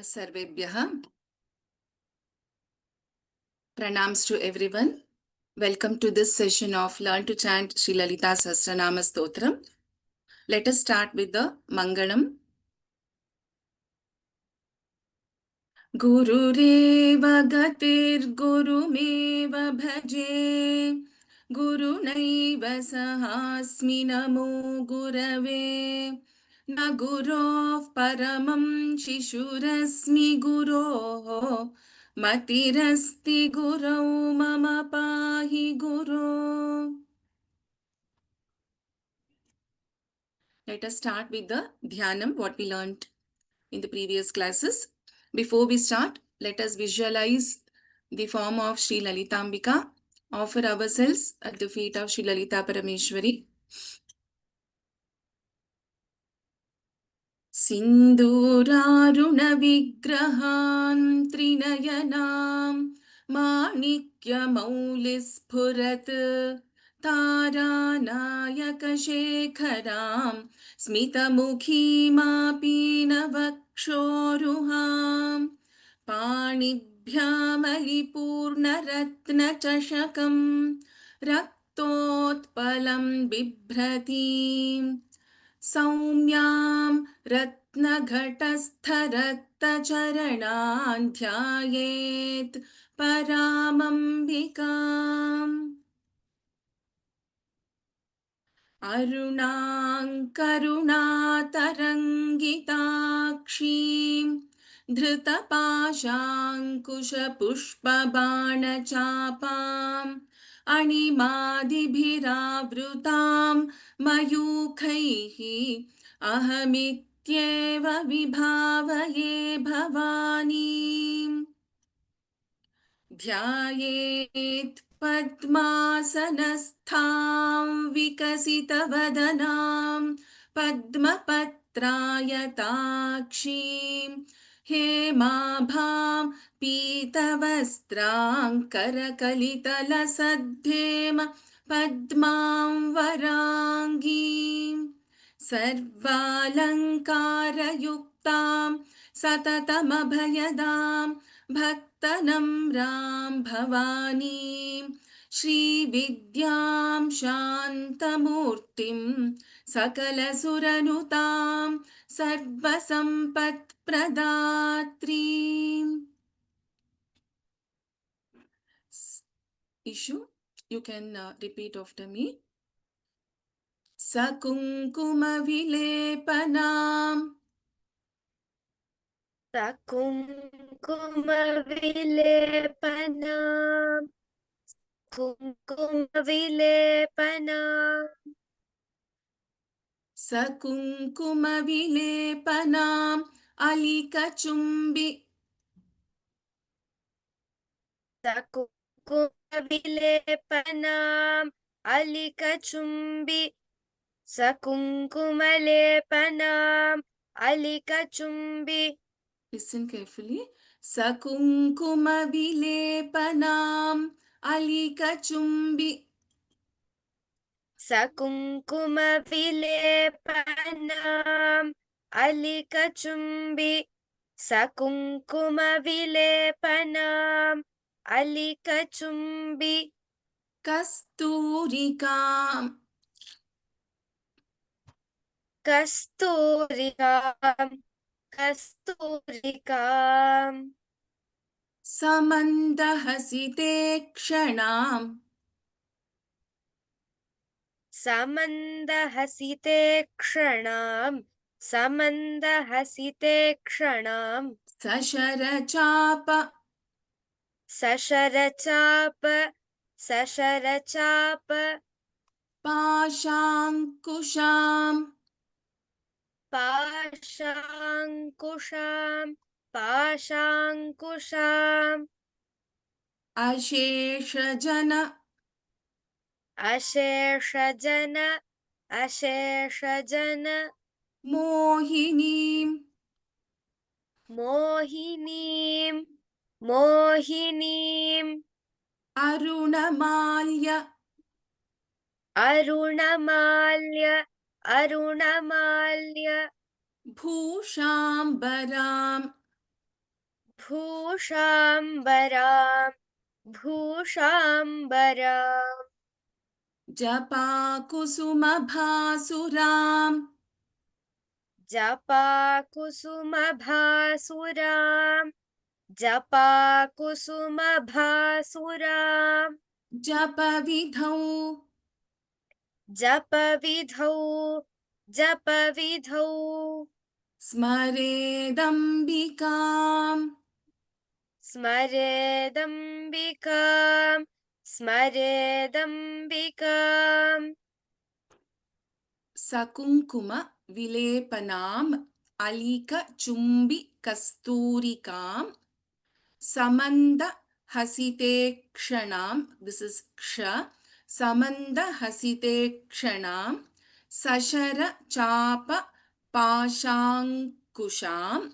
सर्वेभ्यः pranams to everyone. Welcome to this session of Learn to Chant Sri Lalita Sahasranama Stotram. Let us start with the Mangalam. Gurureva gatir gurumeva bhaje Gurunaiva sahasmi namo gurave Na gurov paramam shishurasmi guroh Matirasti gurau mama pahi guru. Let us start with the Dhyanam, what we learned in the previous classes. Before we start, let us visualize the form of Sri Lalitambika. Offer ourselves at the feet of Sri Lalita Parameshwari. Sindhuraruna Trinayanam Manikya-maulispurat Taranayakashekharam Smita-mukhi-mapinavakshoruham Panibhyamalipurnaratnachashakam Raktotpalam bibhratim सौम्यां रत्नघटस्थरक्तचरणान् ध्यायेत् परामम्बिकाम् अरुणाङ्करुणातरङ्गिताक्षीं धृतपाशाङ्कुशपुष्पबाणचापाम् अणिमादिभिरावृतां मयूखैः अहमित्येव विभावये भवानीम् ध्यायेत् पद्मासनस्थां विकसितवदनां पद्मपत्रायताक्षीं हेमाभां पीतवस्त्रां करकलितलसद्धेम पद्मां वराङ्गीं सर्वालङ्कारयुक्तां सततमभयदां भक्तनम्रां भवानीं श्रीविद्यां शान्तमूर्तिं सकलसुरनुतां सर्वसम्पत्प्रदात्रीम्. Ishu, you can repeat after me. Sakumkumavilepanam Sakumkumavilepanam Kumkumavilepanam Sakumkumavilepanam Alikachumbi Sakumkumavilepanam Alikachumbi Sakumkumalepanam Alikachumbi. Listen carefully. Sakumkumavilepanam Alikachumbi Sakumkumavilepanam Alikachumbi Sakumkumavilepanam Alikachumbi Kasturikam Kasturikam Samandahasite kshanam Samandahasite kshanam Sasharachapa Sasharachapa Pashankusham Pashankusham Asheshajana Asheshajana Mohinim Mohinim Arunamalya Arunamalya Bhushambaram भूषाम्बरां भूषाम्बरां जपाकुसुमभासुराम् जपाकुसुमभासुरां जपाकुसुमभासुरां जपविधौ जपविधौ जपविधौ स्मरेदम्बिकाम् स्मरेदम्बिकां स्मरेदम्बिकाम् सकुङ्कुम विलेपनाम् अलिकचुम्बि कस्तूरिकाम् समन्द हसिते क्षणाम् दिस् इस् क्ष समन्द हसिते क्षणाम् सशर चाप पाशाङ्कुशाम्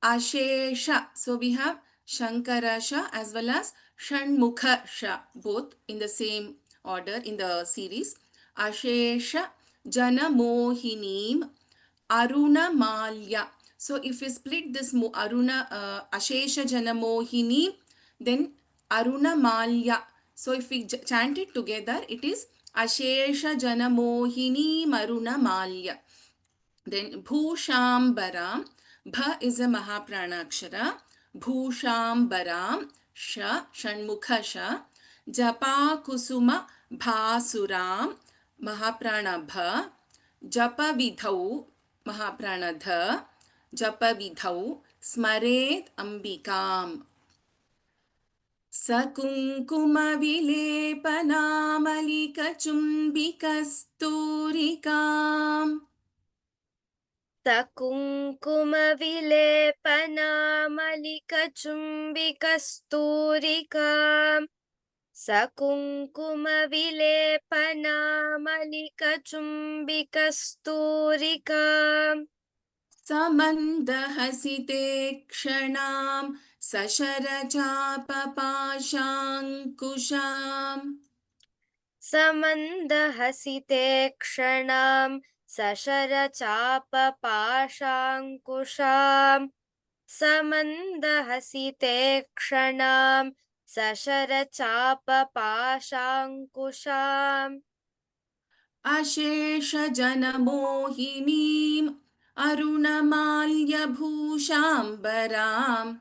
Ashesha. So we have Shankarasha as well as Shanmukhasha, both in the same order in the series. Ashesha Jana Mohinim Aruna Malya. So if we split this Ashesha Jana Mohini, then Aruna Malya. So if we chant it together, it is Ashesha Jana Mohini Maruna Malya. Then Bhushambaram, Bha is a Mahaprana Akshara, Bhushambaram, Sha, Shanmukha Sha, Japa Kusuma Bhasuram, Mahaprana Bha, Japa Vidhau, Mahaprana Dha, Japa Vidhau, Smaret Ambikam. सकुङ्कुमविलेपनामलिकचुम्बिकस्तूरिकाम् सकुङ्कुमविलेपनामलिकचुम्बिकस्तूरिकाम् सकुङ्कुमविलेपनामलिकचुम्बिकस्तूरिकाम् समन्दहसिते क्षणां सशरचापपाशाङ्कुशाम् समन्दहसिते क्षणां सशरचापपाशाङ्कुशाम् समन्दहसिते क्षणां सशरचापपाशाङ्कुशाम् अशेषजनमोहिनीम् अरुणमाल्यभूषाम्बराम्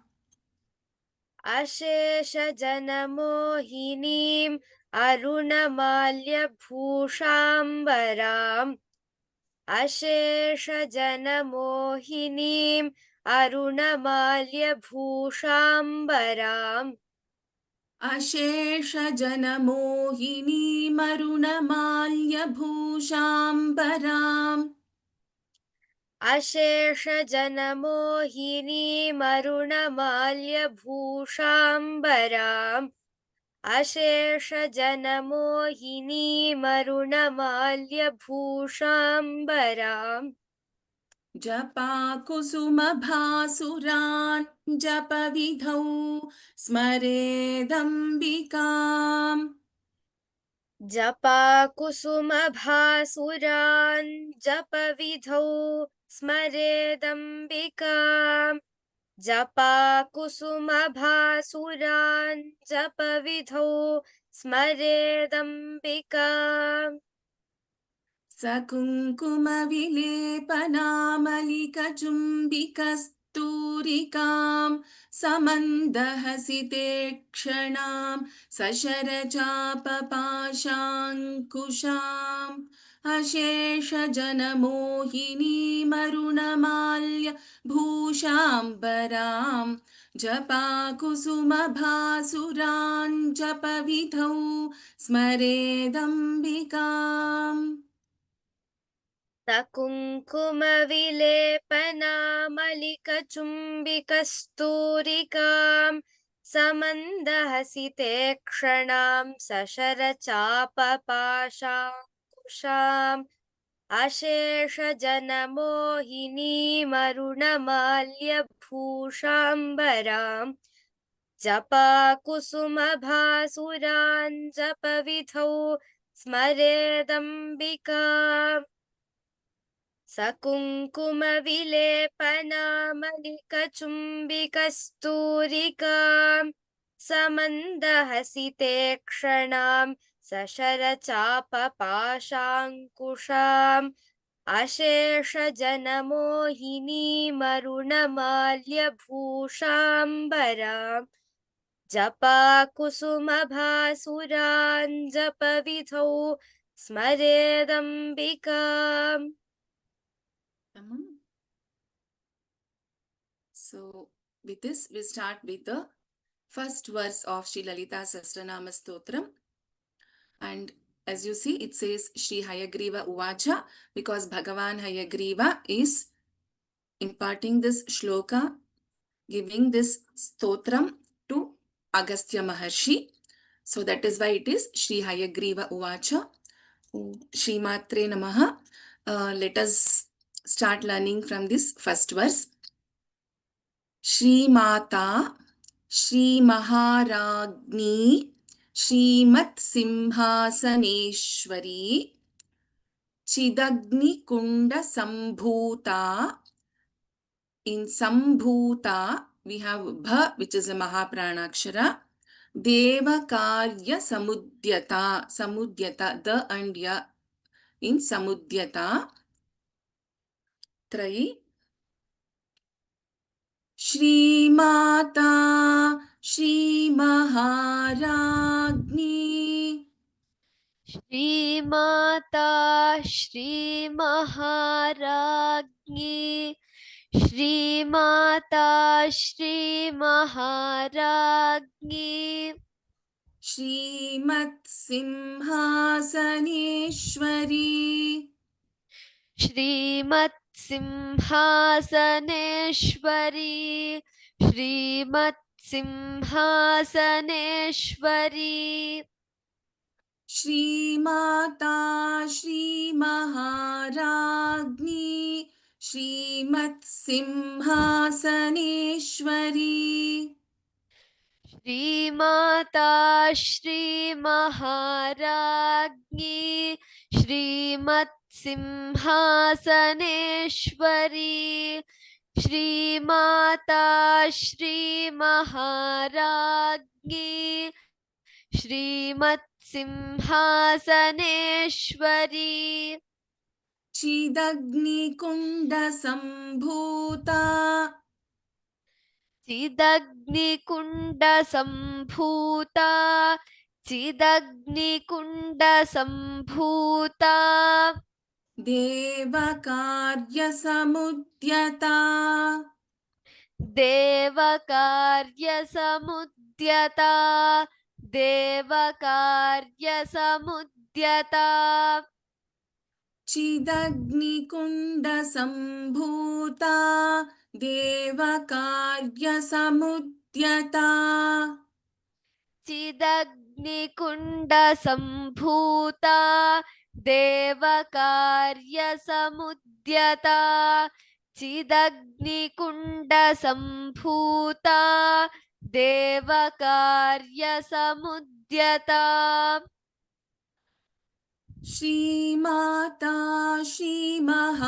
अशेषजनमोहिनीम् अरुणमाल्यभूषाम्बराम् अशेषजनमोहिनीम् अरुणमाल्यभूषाम्बराम् अशेषजनमोहिनीमरुणमाल्यभूषाम्बराम् अशेषजनमोहिनीमरुणमाल्यभूषाम्बराम् अशेषजनमोहिनीमरुणमाल्यभूषाम्बराम् जपाकुसुमभासुरान् जपविधौ स्मरेदम्बिकाम् जपाकुसुमभासुरान् जपविधौ स्मरेदम्बिकाम् जपाकुसुमभासुरान् जपविधौ स्मरेदम्बिकाम् सकुङ्कुमविलेपनामलिकचुम्बिकस्तूरिकाम् समन्दहसिते क्षणां सशरचापपाशाङ्कुशाम् अशेषजनमोहिनीमरुणमाल्य भूषाम्बराम् जपाकुसुमभासुरान् जपविधौ स्मरेदम्बिकाम् सकुङ्कुमविलेपनामलिकचुम्बिकस्तूरिकाम् समन्दहसिते क्षणां सशरचापपाशाङ्कुशाम् अशेषजनमोहिनीमरुणमाल्यभूषाम्बराम् जपाकुसुमभासुरान् जपविधौ स्मरेदम्बिकाम् सकुङ्कुमविलेपनामलिकचुम्बिकस्तूरिकां समन्दहसिते क्षणां अशेषजनमोहिनीमरुणमाल्यभूषाम्बरां जपाकुसुमभासुरान् जपविधौ स्मरेदम्बिकाम्. Tamam. So with this, we start with the first verse of Sri Lalita Sahasranama Stotram. And as you see, it says Shri Hayagriva Uvacha because Bhagavan Hayagriva is imparting this shloka, giving this stotram to Agastya Maharshi. So that is why it is Shri Hayagriva Uvacha. Shri Matre Namaha. Let us start learning from this first verse. Shri Mata, Shri Maharagni, Shrimat Simhasaneshwari, Chidagni Kunda Sambhuta. In Sambhuta, we have Bha, which is a Mahaprana-akshara. Devakarya Samudyata, Samudyata, the and ya in Samudyata. Trai. Shri Mata, Shri Maharagni, श्रीमाता श्रीमहाराज्ञी श्रीमाता श्रीमहाराज्ञी Shrimat Simhasaneshwari, श्रीमत्सिंहासनेश्वरी श्रीमत्सिंहासनेश्वरी Shri Mata, Shri Maharagni, Shrimat Simhasaneshwari. श्रीमाता श्रीमहाराज्ञी श्रीमत्सिंहासनेश्वरी श्रीमाता श्रीमहाराज्ञी श्रीमत्सिंहासनेश्वरी Chidagni Kunda Sambhuta, चिदग्निकुण्डसम्भूता चिदग्निकुण्डसम्भूता Devakarya Samudyata, देवकार्यसमुद्यता देवकार्यसमुद्यता Chidagni Kunda Sambhuta, Devakarya Samudyata. चिदग्निकुण्डसम्भूता देवकार्यसमुद्यता चिदग्निकुण्डसम्भूता देवकार्यसमुद्यता Shri Mata, Shri Maharagni,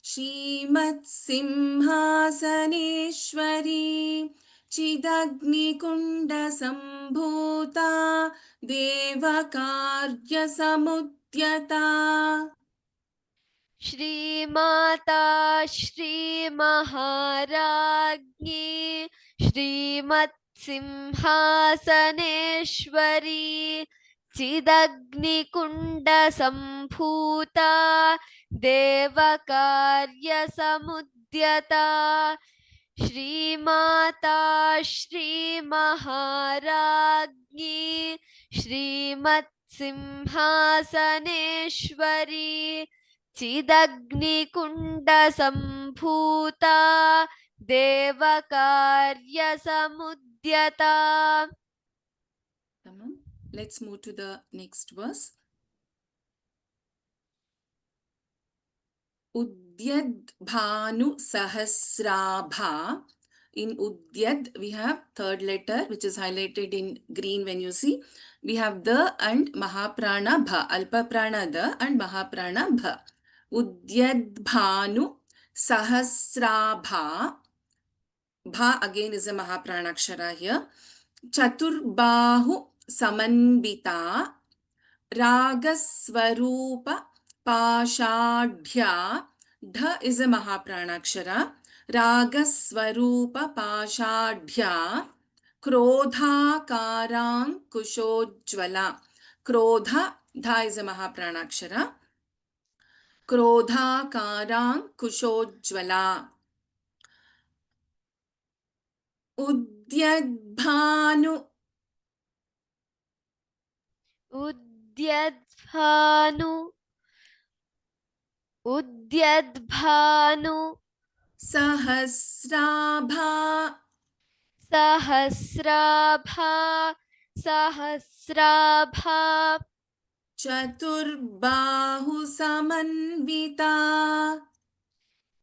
Shrimat Simhasaneshwari, Chidagni Kunda Sambhuta, Devakarya Samudyata. श्रीमाता श्रीमहाराज्ञी श्रीमत्सिंहासनेश्वरी चिदग्निकुण्डसम्भूता देवकार्यसमुद्यता श्रीमाता श्रीमहाराज्ञी श्रीमत्सिंहासनेश्वरी चिदग्निकुण्डसम्भूता देवकार्यसमुद्यता Tamam. Let's move to the next verse. Udyad Bhanu Sahasrabha. In Udyad, we have third letter, which is highlighted in green when you see. We have the and Mahaprana Bha, Alpa Prana the and Mahaprana Bha. Udyadbhanu Sahasrabha. Bha again is a Mahapranakshara here. Chaturbahu Samanvita Ragaswarupa Pashadhya. Dha is a Mahapranakshara. Ragaswarupa Pashadhya Krodhakarang Kushojjvala. Krodha, Dha is a Mahapranakshara. Krodhakarang Kushojjvala. Udyadbhanu Udyadbhanu. Udyadbhanu. Sahasrabha Sahasrabha. Sahasrabha. Chaturbahu Samanvita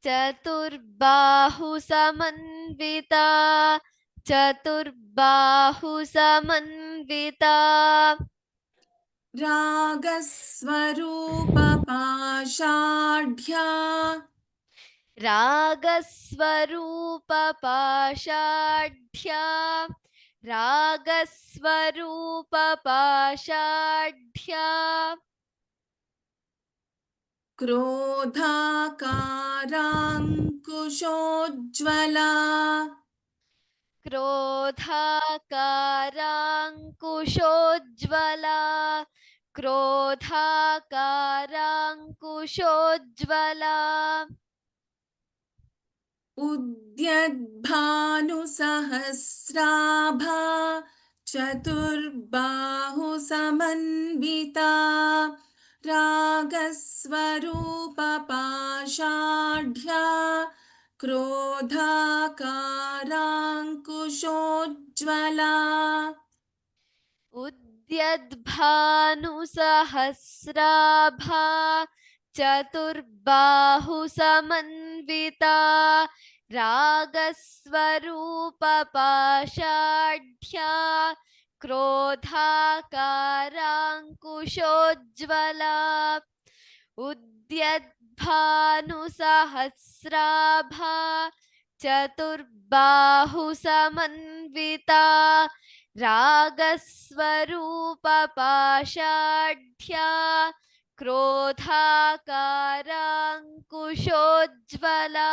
Chaturbahu Samanvita. Chaturbahu Samanvita. Ragaswarupa Pashadhya Ragaswarupa Pashadhya. Ragaswarupa Pashadhya. Krodhakarang Kushojjvala Krodhakarangkushojjvala. Krodhakarangkushojjvala. Udyadbhanu Sahasrabha Chaturbahu Samanvita Ragaswarupa Pashadhya Krodhakarang Kushojjvala. Udyadbhanu sahasrabha. Chaturbahu samanvita. Ragaswarupa pashadhya. Krodhakarangkushojjvala. Udyadbhanu sahasrabha. Chaturbahu samanvita. Ragaswarupa pashadhya. Krodhakarangkushojjvala.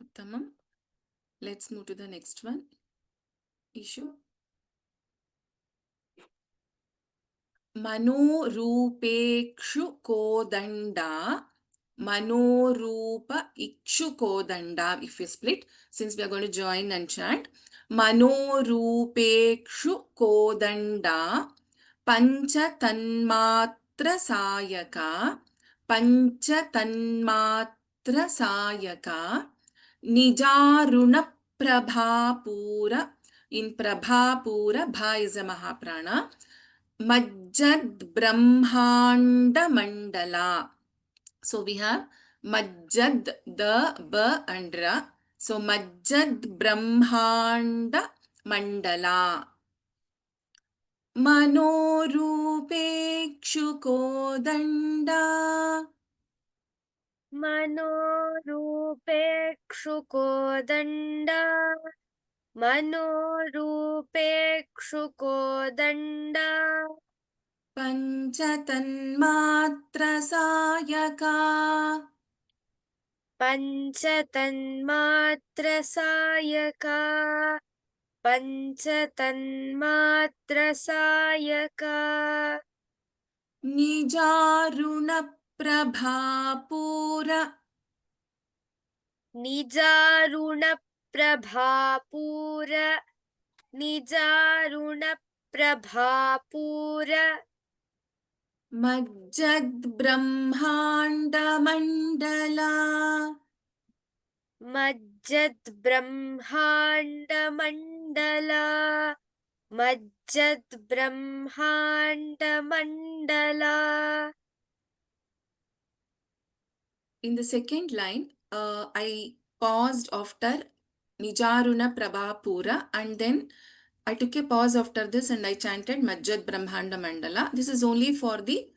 Uttamam. Let's move to the next one. Issue. Manorupekshu Kodanda. Manorupa Ikshu Kodanda. If we split, since we are going to join and chant. Manorupekshu Kodanda. Pancha Tanmatra Sayaka. Pancha Tanmatra Sayaka. Nijaruna Prabhapura. In Prabhapura, Bha is a Mahaprana. Majjad Brahmanda Mandala. So we have Majjad, the, ba and ra. So Majjad Brahmanda Mandala. Manorupekshu Kodanda. मनोरूपेक्षुकोदण्डा मनोरूपेक्षुकोदण्डा Panchatanmatra Sayaka. पञ्चतन्मात्रसायका पञ्चतन्मात्रसायका Nijaruna Prabhapura. निजारुणप्रभापूर निजारुणप्रभापूर Majjad Brahmanda Mandala. मज्जद्ब्रह्माण्डमण्डला मज्जद्ब्रह्माण्डमण्डला. In the second line, I paused after Nijaruna Prabhapura and then I took a pause after this and I chanted Majjad Brahmanda Mandala. This is only for the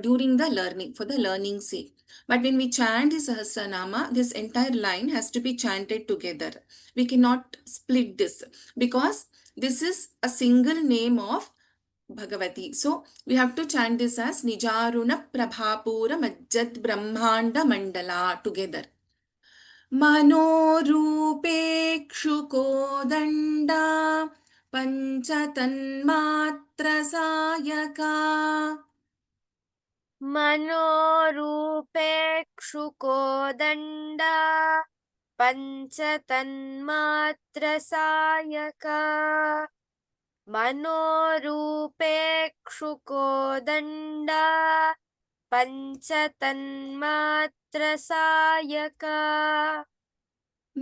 during the learning, for the learning sake. But when we chant the Sahasranama, this entire line has to be chanted together. We cannot split this because this is a single name of Bhagavati. So we have to chant this as Nijaruna Prabhapura Majjat Brahmanda Mandala together. मनोरूपेक्षुकोदण्डा पञ्चतन्मात्रसायका मनोरूपेक्षुकोदण्डा पञ्चतन्मात्रसायका मनोरूपेक्षुकोदण्डा पञ्चतन्मात्रसायका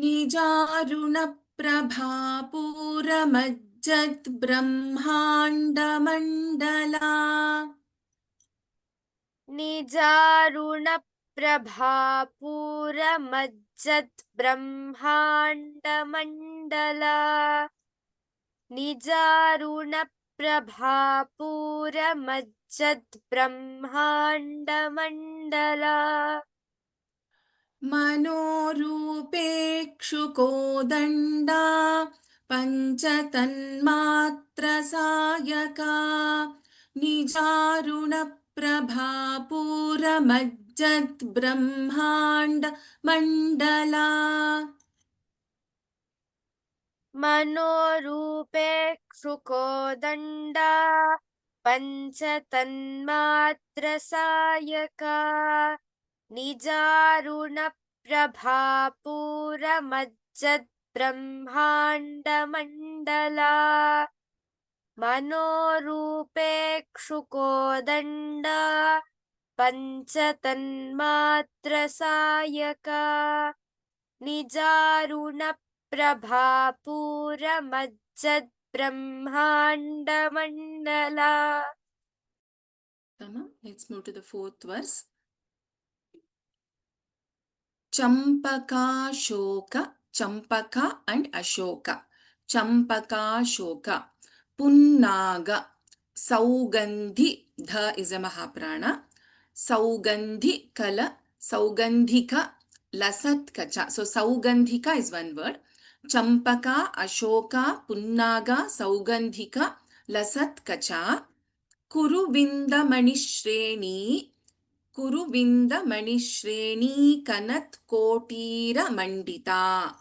निजारुणप्रभापूरमज्जद्ब्रह्माण्डमण्डला निजारुणप्रभापूरमज्जद्ब्रह्माण्डमण्डला निजारुणप्रभापूरमज्जद्ब्रह्माण्डमण्डला मनोरूपेक्षुकोदण्डा पञ्चतन्मात्रसायका निजारुणप्रभापूरमज्जद्ब्रह्माण्डमण्डला मनोरूपेक्षुकोदण्डा पञ्चतन्मात्रसायका निजारुणप्रभापूरमज्जद्ब्रह्माण्डमण्डला मनोरूपेक्षुकोदण्डा पञ्चतन्मात्रसायका निजारुणप्रभापूरमज्जद्ब्रह्माण्डमण्डला. Let's move to the fourth verse. Champaka, Champaka and Ashoka. Champaka, Shoka. Punnaga. Saugandhi. Dha is a Mahaprana. Saugandhi Kala. Saugandhika. Lasat Kacha. So Saugandhika is one word. Champaka, Ashoka, Punnaga, Saugandhika, Lasat Kacha. Kuruvinda Manishreni. Kuruvinda Manishreni Kanat Kotira Mandita.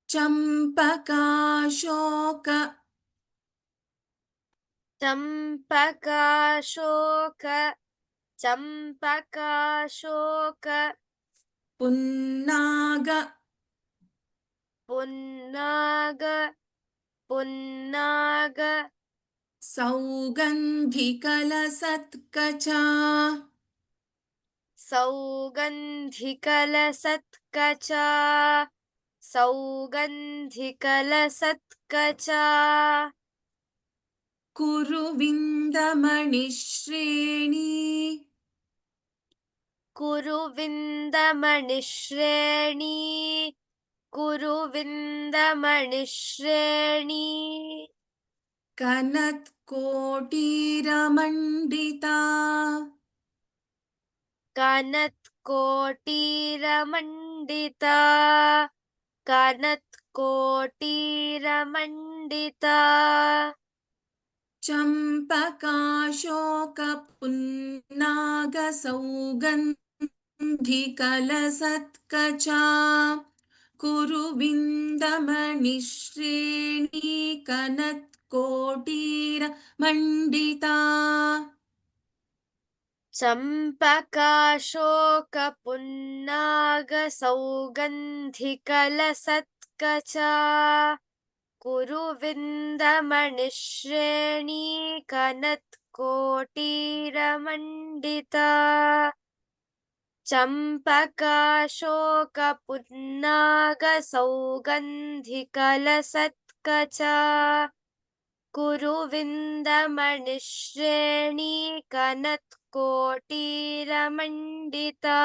Champaka Shoka. चम्पकाशोक चम्पकाशोक Punnaga. पुन्नाग पुन्नाग Saugandhikalasatkacha. सौगन्धिकलसत्कचा सौगन्धिकलसत्कचा Kuruvinda Manishreni. कुरुविन्दमणिश्रेणी कुरुविन्दमणिश्रेणी Kanat Kotira Mandita. कनत्कोटीरमण्डिता कनत्कोटीरमण्डिता Champaka Punnaga Saugandhikalasatkacha. Kuruvinda Manishreni Kanat Kotira Mandita. चम्पकाशोकपुन्नागसौगन्धिकलसत्कचा कुरुविन्दमणिश्रेणी कनत्कोटीरमण्डिता चम्पकाशोकपुन्नागसौगन्धिकलसत्कचा कुरुविन्दमणिश्रेणी कनत्कोटीरमण्डिता.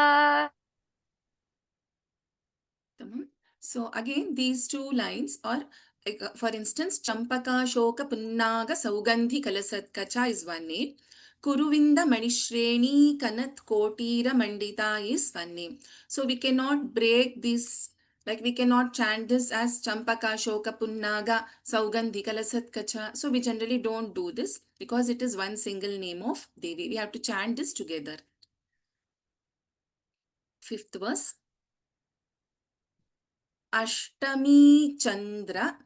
So again, these two lines are For instance, Champaka Shoka Punnaga Saugandhi Kalasatkacha is one name. Kuruvinda Manishreni Kanat Kotira Mandita is one name. So we cannot break this, like we cannot chant this as Champaka Shoka Punnaga Saugandhi Kalasatkacha. So we generally don't do this because it is one single name of Devi. We have to chant this together. Fifth verse. Ashtami Chandra.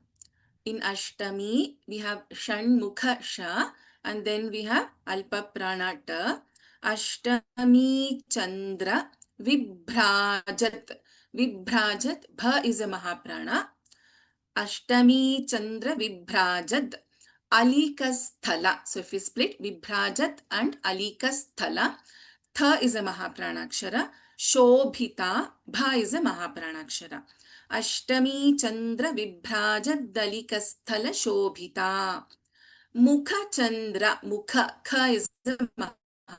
In Ashtami, we have Shanmukha Sha and then we have Alpa Pranata. Ashtami Chandra Vibhrajat. Vibhrajat, Bha is a Mahaprana. Ashtami Chandra Vibhrajat. Alikasthala. So if we split Vibhrajat and Alikasthala, Tha is a Mahapranakshara. Shobhita, Bha is a Mahapranakshara. Ashtami Chandra Vibhrajat Dalikasthala Shobhita. Mukha Chandra, Mukha, Kha is a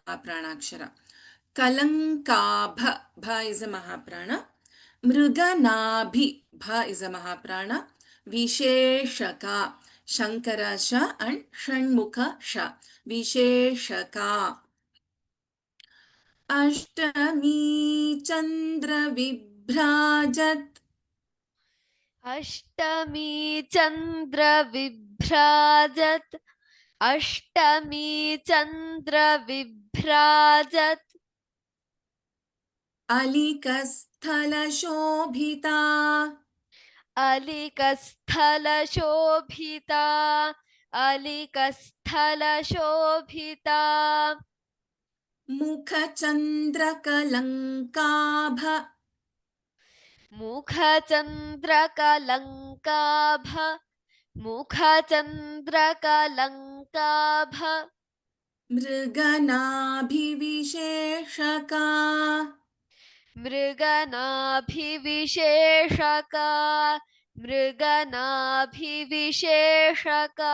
Mahapranakshara. Kalankabha, Bha is a Mahaprana. Mruganabhi, Bha is a Mahaprana. Visheshaka, Shankara Sha and Shanmukha Sha. Visheshaka. Ashtami Chandra Vibhrajat. Ashtami Chandra Vibhrajat. Ashtami Chandra Vibhrajat. Alikasthala Shobhita. Alikasthala Shobhita. Alikasthala Shobhita. Mukha Chandra Kalankabha. Mukha Chandra Kalankabha. Mukha Chandra Kalankabha. Mriganabhivisheshaka. Mriganabhivisheshaka. Mriganabhivisheshaka.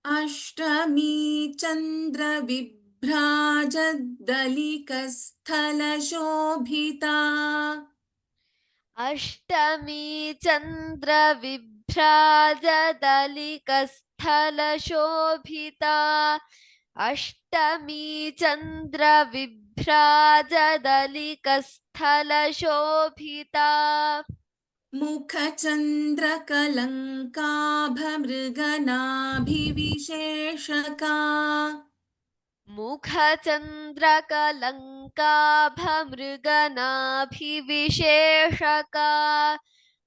Ashtami Chandra Vibhrajadalikasthala Shobhita. Ashtami Chandra Vibhrajadalikasthala Shobhita. Ashtami Chandra Vibhrajadalikasthala Shobhita. Mukha Chandra Kalankabha Mriganabhivisheshaka. Mukha Chandra Kalankabha Mriganabhivisheshaka.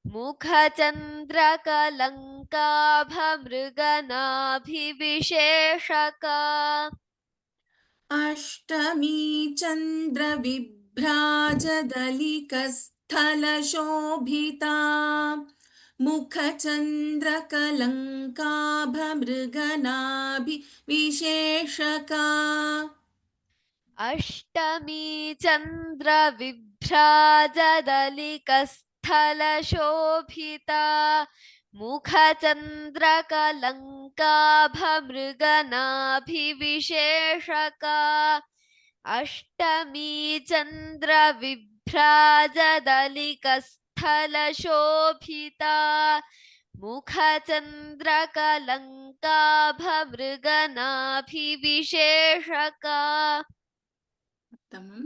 Mukha Chandra Kalankabha Mriganabhivisheshaka. Ashtami Chandra Vibhrajadalikasthala Shobhita. Mukha Chandra Kalankabha Mriganabhivisheshaka. Ashtami Chandra Vibhrajadalikasthala Shobhita. Mukha Chandra Kalankabha Mriganabhivisheshaka. Ashtami Chandra Vibhrajadalikasthala Shobhita. Mukha Chandra Kalankabha Mriganabhivisheshaka. Tamam.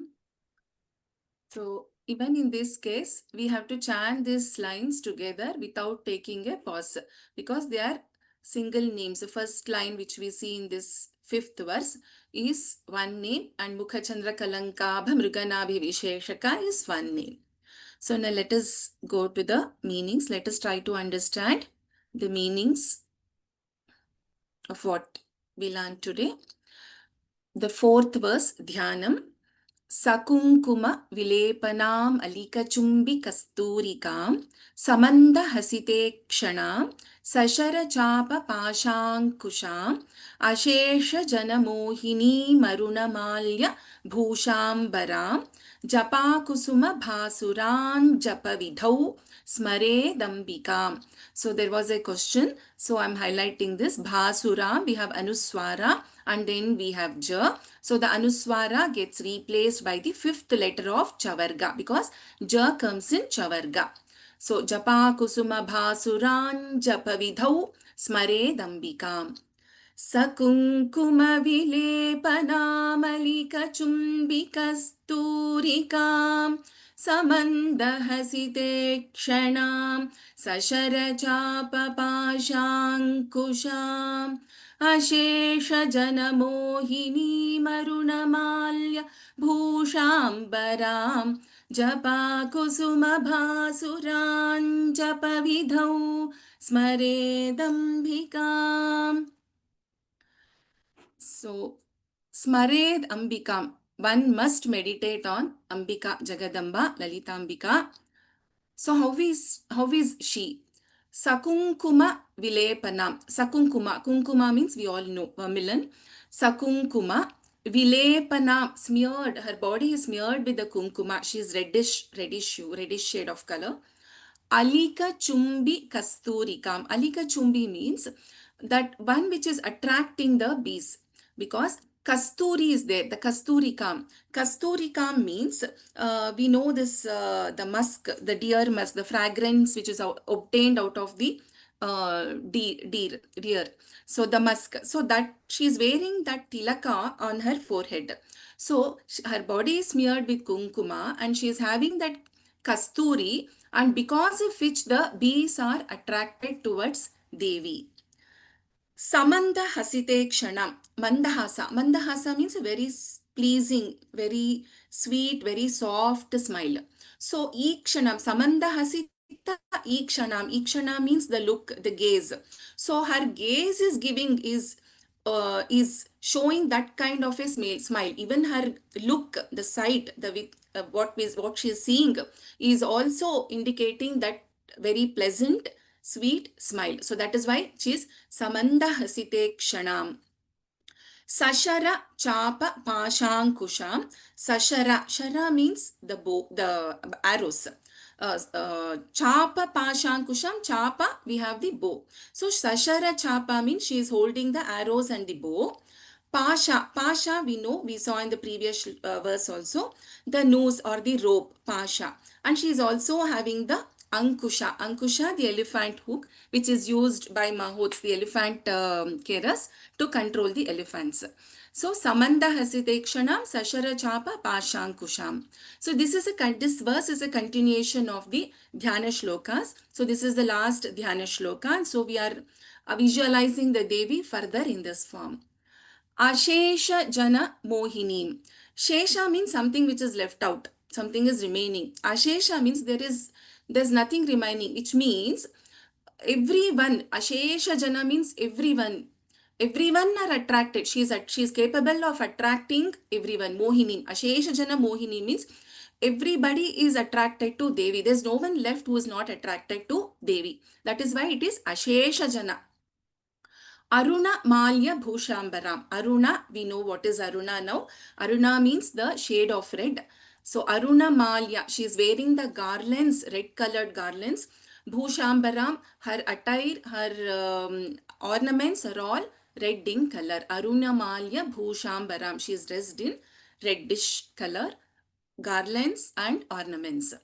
So even in this case, we have to chant these lines together without taking a pause because they are single names. The first line which we see in this fifth verse is one name and Mukha Chandra Kalankabha Mriganabhi Visheshaka is one name. So now let us go to the meanings. Let us try to understand the meanings of what we learned today. The fourth verse, Dhyanam. Sakunkuma vilepanam alikachumbi kasturikam samanda hasite kshanam sashara chapa pashankusham ashesha janamohini marunamalya bhushambaram japakusuma bhasuran japavidhau smaredambikam. So there was a question. So I'm highlighting this. Bhasura, we have Anuswara and then we have Ja. So the Anuswara gets replaced by the fifth letter of Chavarga because Ja comes in Chavarga. So Japa Kusuma Bhasuran Japavidhau Smaredambikam. सकुङ्कुमविलेपनामलिकचुम्बिकस्तूरिकां समन्दहसिते क्षणां सशरचापपाशाङ्कुशाम् अशेषजनमोहिनीमरुणमाल्य भूषाम्बरां जपाकुसुमभासुरां जपविधौ स्मरेदम्बिकाम्. So, Smared Ambikam. One must meditate on Ambika, Jagadamba, Lalitambika. So, how is she? Sakunkuma Vilepanam. Sakunkuma. Kunkuma means we all know, vermilion. Sakunkuma Vilepanam. Smeared. Her body is smeared with the kunkuma. She is reddish shade of color. Alika Chumbi Kasturikam. Alika Chumbi means that one which is attracting the bees, because Kasturi is there, the Kasturikam. Kasturikam means we know this, the musk, the deer musk, the fragrance which is obtained out of the deer. So the musk. So that she is wearing that tilaka on her forehead. So her body is smeared with kunkuma and she is having that kasturi, and because of which the bees are attracted towards Devi. Samanda hasite kshanam. Mandahasa. Mandahasa means a very pleasing, very sweet, very soft smile. So, ikshanam. Samanda hasita ikshanam. Ikshana means the look, the gaze. So, her gaze is showing that kind of a smile. Even her look, the sight, what she is seeing is also indicating that very pleasant, sweet smile. So that is why she is Samanda Hasite Kshanam. Sashara Chapa Pashankusham. Sashara. Shara means the bow, the arrows. Chapa Pashankusham. Chapa, we have the bow. So Sashara Chapa means she is holding the arrows and the bow. Pasha. Pasha, we know, we saw in the previous verse also, the noose or the rope, Pasha. And she is also having the Ankusha. Ankusha, the elephant hook, which is used by Mahots, the elephant carers, to control the elephants. So, Samanda Hasitekshanam Sashara Chapa Pashankusham. So, this verse is a continuation of the Dhyana Shlokas. So, this is the last Dhyana Shloka. So, we are visualizing the Devi further in this form. Ashesha Jana Mohini. Shesha means something which is left out. Something is remaining. Ashesha means there's nothing remaining, which means everyone. Ashesha Jana means everyone. Everyone are attracted. She is capable of attracting everyone. Mohini. Ashesha Jana Mohini means everybody is attracted to Devi. There's no one left who is not attracted to Devi. That is why it is Ashesha Jana. Aruna Malya Bhushambaram. Aruna, we know what is Aruna now. Aruna means the shade of red. So Aruna Malya, she is wearing the garlands, red colored garlands. Bhushambaram, her attire, her ornaments are all red in color. Aruna Malya Bhushambaram, she is dressed in reddish color, garlands and ornaments.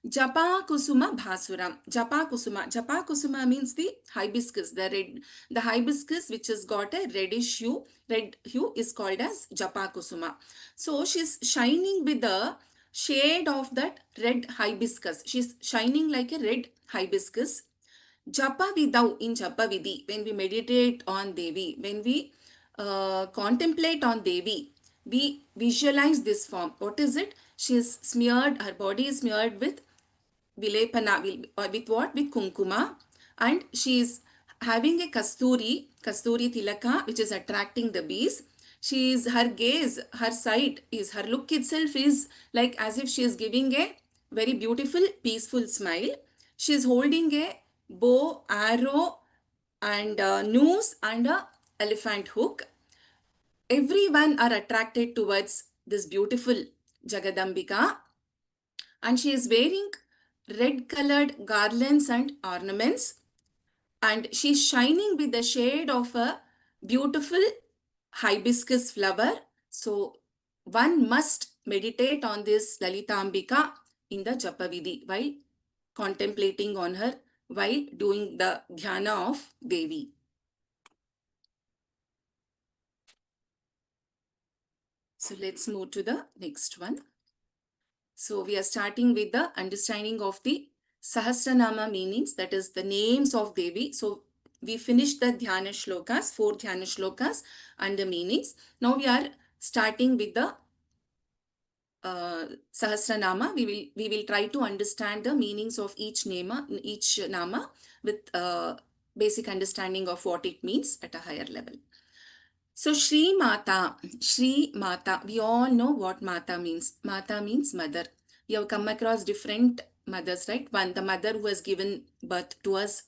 Japa Kusuma Bhasuram. Japa Kusuma. Japa Kusuma means the hibiscus, the hibiscus which has got a reddish hue. Red hue is called as Japa Kusuma. So she's shining with the shade of that red hibiscus. She's shining like a red hibiscus. Japa Vidau in Japa Vidhi, when we meditate on Devi, when we contemplate on Devi, we visualize this form. What is it? She is smeared, her body is smeared with vilepana, with what? With kunkuma, and she is having a kasturi tilaka, which is attracting the bees. She is, her gaze, her sight is, her look itself is like as if she is giving a very beautiful, peaceful smile. She is holding a bow, arrow, and noose and a elephant hook. Everyone are attracted towards this beautiful Jagadambika, and she is wearing red colored garlands and ornaments, and she is shining with the shade of a beautiful hibiscus flower. So one must meditate on this Lalitambika in the Japavidhi while contemplating on her while doing the dhyana of Devi. So let's move to the next one. So we are starting with the understanding of the Sahasranama meanings, that is the names of Devi. So we finished the Dhyana Shlokas, 4 Dhyana Shlokas and the meanings. Now we are starting with the Sahasranama. We will try to understand the meanings of each nama with basic understanding of what it means at a higher level. So Shri Mata, we all know what Mata means. Mata means mother. You have come across different mothers, right? One, the mother who has given birth to us.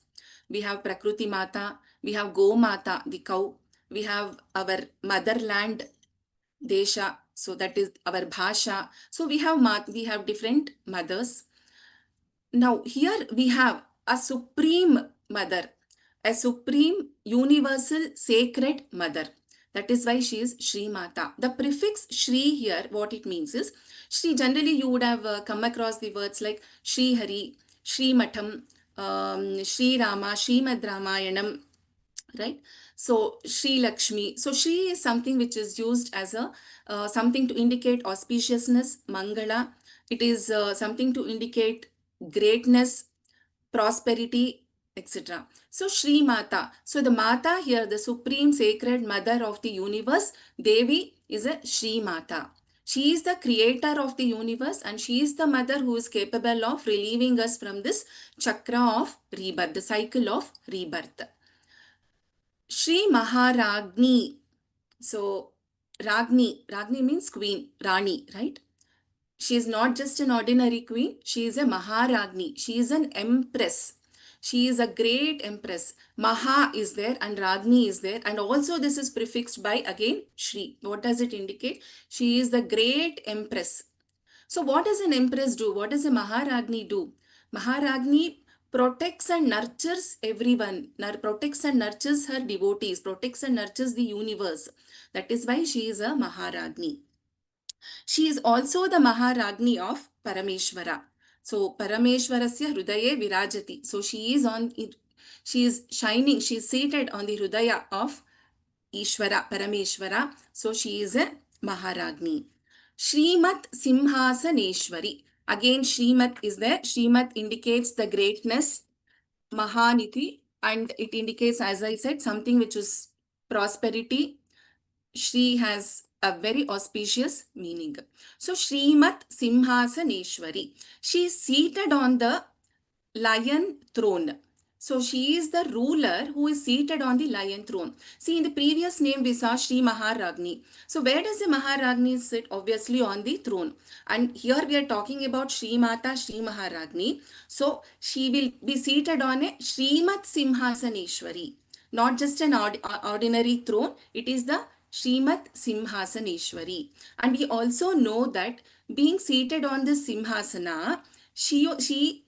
We have Prakriti Mata, we have Go Mata, the cow. We have our motherland, Desha, so that is our Bhasha. So we have different mothers. Now here we have a supreme mother, a supreme universal sacred mother. That is why she is Shri Mata. The prefix Shri here, what it means is, Shri, generally you would have come across the words like Shri Hari, Shri Matham, Shri Rama, Srimad Ramayanam, right? So Shri Lakshmi. So Shri is something which is used as a something to indicate auspiciousness, Mangala. It is something to indicate greatness, prosperity, etc. So Shri Mata. So the Mata here, the supreme sacred mother of the universe, Devi is a Shri Mata. She is the creator of the universe and she is the mother who is capable of relieving us from this chakra of rebirth, the cycle of rebirth. Shri Maharagni. So Ragni means queen, Rani, right? She is not just an ordinary queen, she is a Maharagni. She is an empress. She is a great empress. Maha is there and Ragni is there, and also this is prefixed by again Shri. What does it indicate? She is the great empress. So what does an empress do? What does a Maharagni do? Maharagni protects and nurtures everyone, protects and nurtures her devotees, protects and nurtures the universe. That is why she is a Maharagni. She is also the Maharagni of Parameshwara. So Parameshwarasya Hrudaye Virajati. So she is shining, she is seated on the Hrudaya of Ishvara, Parameshwara. So she is a Maharagni. Shrimat Simhasaneshwari. Again, Shrimat is there. Shrimat indicates the greatness, Mahaniti, and it indicates, as I said, something which is prosperity. Shri has a very auspicious meaning. So, Shrimat Simhasaneshwari. She is seated on the lion throne. So she is the ruler who is seated on the lion throne. See, in the previous name we saw Shri Maharagni. So where does the Maharagni sit? Obviously on the throne. And here we are talking about Shri Mata, Shri Maharagni. So she will be seated on a Shrimat Simhasaneshwari. Not just an ordinary throne. It is the Shrimat Simhasaneshwari. And we also know that being seated on the Simhasana, she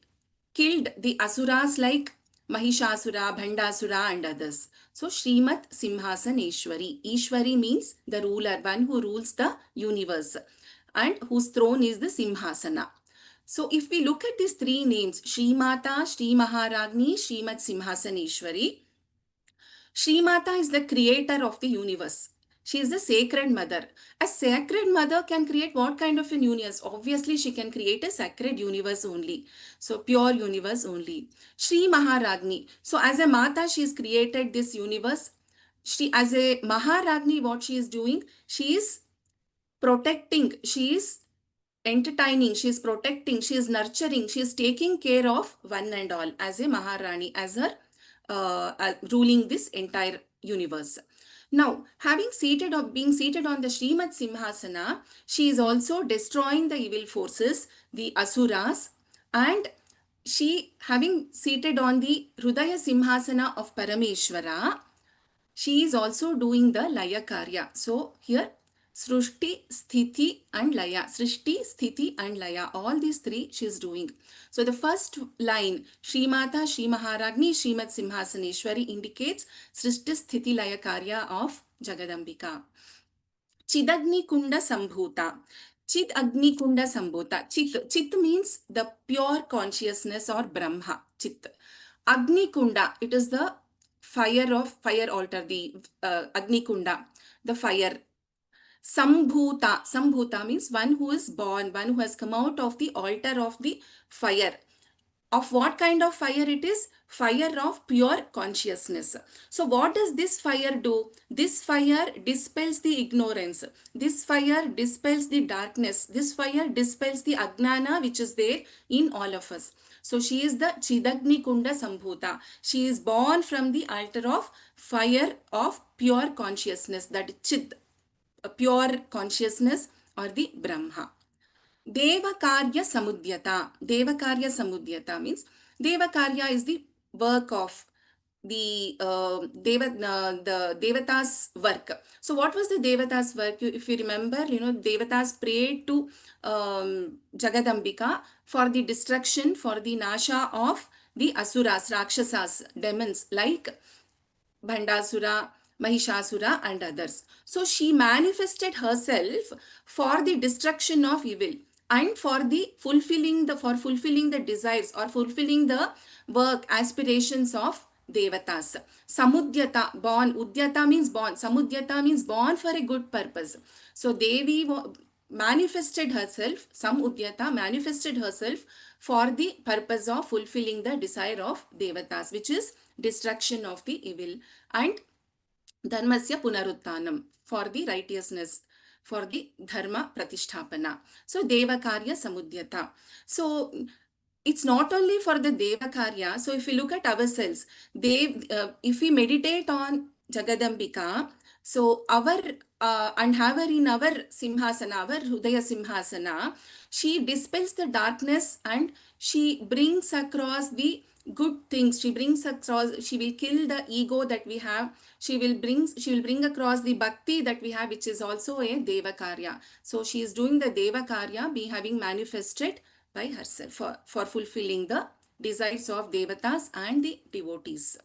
killed the asuras like Mahishasura, Bhandasura and others. So Shrimat Simhasaneshwari. Ishwari means the ruler, one who rules the universe and whose throne is the Simhasana. So if we look at these three names, Shri Mata, Shri Maharagni, Shrimat Simhasaneshwari, Shri Mata is the creator of the universe. She is the sacred mother. A sacred mother can create what kind of an universe? Obviously, she can create a sacred universe only. So, pure universe only. Shri Maharagni. So, as a Mata, she has created this universe. As a Maharagni, what she is doing? She is protecting. She is entertaining, she is protecting, she is nurturing, she is taking care of one and all as a Maharani, as her ruling this entire universe. Now, being seated on the Shrimat Simhasana, she is also destroying the evil forces, the Asuras, and she, having seated on the Hrudaya Simhasana of Parameshwara, she is also doing the Laya Karya. So here Srishti, Sthiti and Laya. Srishti, Sthiti and Laya. All these three she is doing. So the first line, Shri Mata, Shri Maharagni, Shrimat Simhasaneshwari indicates Srishti, Sthiti, Laya Karya of Jagadambika. Chidagni Kunda Sambhuta. Chit Agni Kunda Sambhuta. Chit means the pure consciousness or Brahma. Chit. Agni Kunda, it is the fire altar, the Agni Kunda, the fire. Sambhuta means one who is born, one who has come out of the altar of the fire. Of what kind of fire it is? Fire of pure consciousness. So what does this fire do? This fire dispels the ignorance. This fire dispels the darkness. This fire dispels the ajnana which is there in all of us. So she is the Chidagni Kunda Sambhuta. She is born from the altar of fire of pure consciousness, that is Chid, a pure consciousness or the Brahma. Devakarya Samudyata. Devakarya Samudyata means Devakarya is the work of the Devata's work. So what was the Devata's work? If you remember, Devatas prayed to Jagadambika for the destruction, for the nasha of the Asuras, Rakshasas, demons like Bhandasura, Mahishasura and others. So she manifested herself for the destruction of evil and for fulfilling the desires or fulfilling the work, aspirations of Devatas. Samudyata, born. Udyata means born. Samudyata means born for a good purpose. So Devi manifested herself, Samudyata manifested herself for the purpose of fulfilling the desire of Devatas, which is destruction of the evil, and dharmasya punaruttanam, for the righteousness, for the dharma pratisthapana. So devakarya samudyata. So it's not only for the devakarya. So if we look at ourselves, if we meditate on Jagadambika, so our and have her in our simhasana, our Hridaya simhasana, she dispels the darkness and she brings across the good things. She brings across, she will kill the ego that we have. She will bring across the bhakti that we have, which is also a devakarya. So she is doing the devakarya, be having manifested by herself for fulfilling the desires of devatas and the devotees.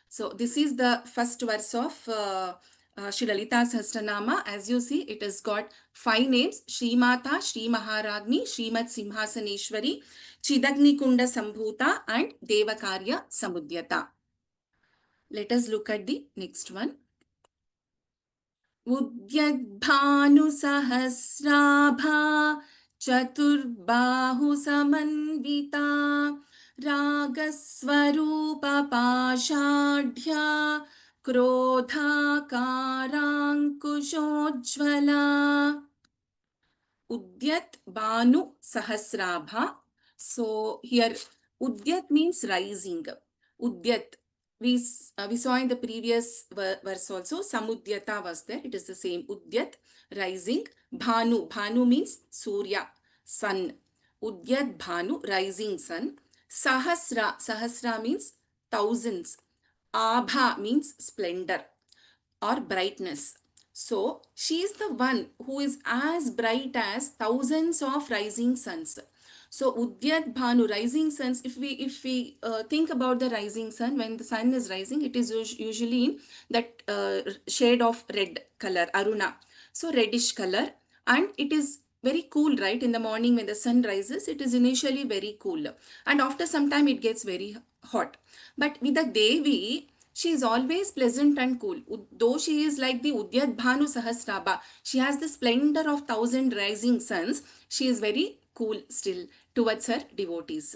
So this is the first verse of Shri Lalita Sahasranama. As you see, it has got 5 names: Shri Mata, Shri Maharagni, Shrimad Simhasaneshwari, Chidagni Kunda Sambhuta and Devakarya Samudyata. Let us look at the next one. Udyadbhanu Sahasrabha Chaturbahu Samanvita Ragaswarupa Pashadhya Krodhakarankushojjvala. Udyat Bhanu Sahasrabha. So here Udyat means rising. Udyat, we saw in the previous verse also, Samudyata was there. It is the same. Udyat, rising. Bhanu means Surya, sun. Udyat Bhanu, rising sun. Sahasra means thousands. Abha means splendor or brightness. So she is the one who is as bright as thousands of rising suns. So Udyat Bhanu, rising suns, if we think about the rising sun, when the sun is rising, it is usually in that shade of red color, Aruna. So reddish color, and it is very cool, right? In the morning when the sun rises, it is initially very cool. And after some time, it gets very hot. But with the Devi, she is always pleasant and cool. Though she is like the Udyat Bhanu Sahasrabha, she has the splendor of 1,000 rising suns. She is very cool still towards her devotees.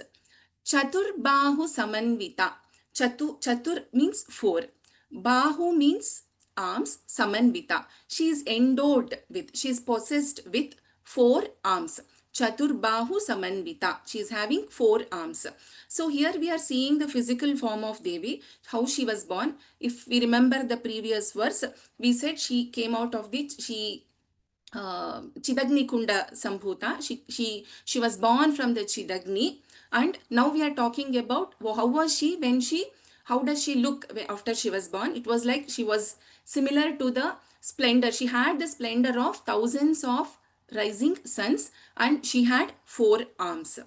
Chatur Bahu Samanvita. Chatur means 4. Bahu means arms. Samanvita. She is endowed with, she is possessed with 4 arms. Chaturbahu Samanvita. She is having 4 arms. So here we are seeing the physical form of Devi, how she was born. If we remember the previous verse, we said she came out of the, Chidagni Kunda Sambhuta. She was born from the Chidagni. And now we are talking about how was she when she, how does she look after she was born? It was like she was similar to the splendor. She had the splendor of thousands of rising suns and she had 4 arms.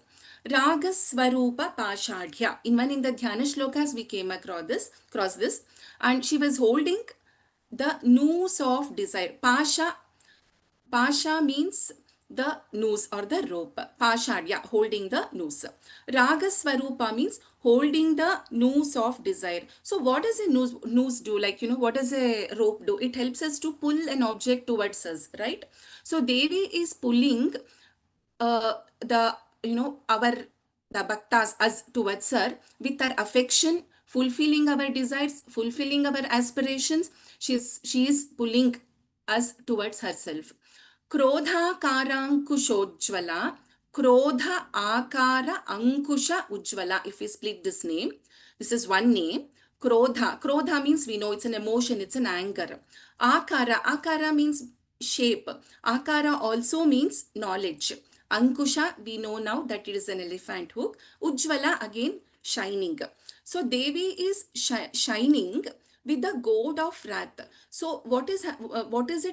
Raga Swarupa Pashadhya. In the Dhyana Shlokas we came across this, and she was holding the noose of desire. Pasha Pasha means the noose or the rope. Pashadya, holding the noose. Ragaswarupa means holding the noose of desire. So what does a noose do? Like, what does a rope do? It helps us to pull an object towards us, right? So Devi is pulling the, our, the bhaktas, us towards her with her affection, fulfilling our desires, fulfilling our aspirations. She is pulling us towards herself. Krodha karankushojjvala, Krodha akara ankusha ujjvala. If we split this name, this is one name. Krodha means we know it's an emotion, it's an anger. Akara means shape. Akara also means knowledge. Ankusha, we know now that it is an elephant hook. Ujjvala, again shining. So Devi is shining with the god of wrath. So what is it?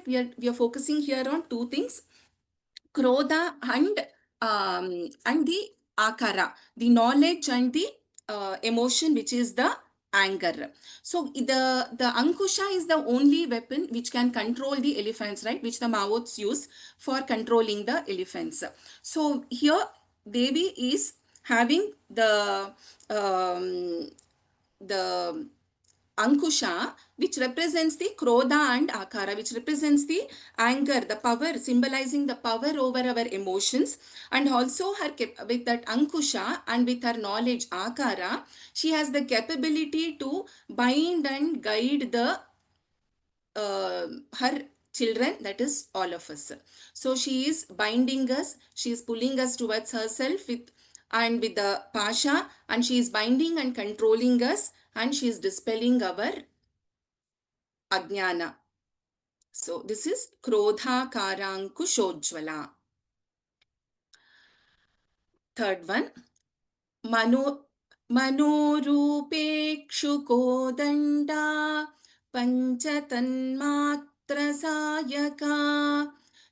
We are focusing here on two things: Krodha and the akara, the knowledge and the emotion, which is the anger. So the ankusha is the only weapon which can control the elephants, right? Which the Maots use for controlling the elephants. So here Devi is having the Ankusha, which represents the Krodha and Akara, which represents the anger, the power, symbolizing the power over our emotions. And also with that Ankusha and with her knowledge Akara, she has the capability to bind and guide her children, that is all of us. So she is binding us, she is pulling us towards herself with the pasha, and she is binding and controlling us, and she is dispelling our ajnana. So this is Krodha Karankushojjvala. Third one, मनोरूपेक्षुकोदण्डा पञ्चतन्मात्रसायका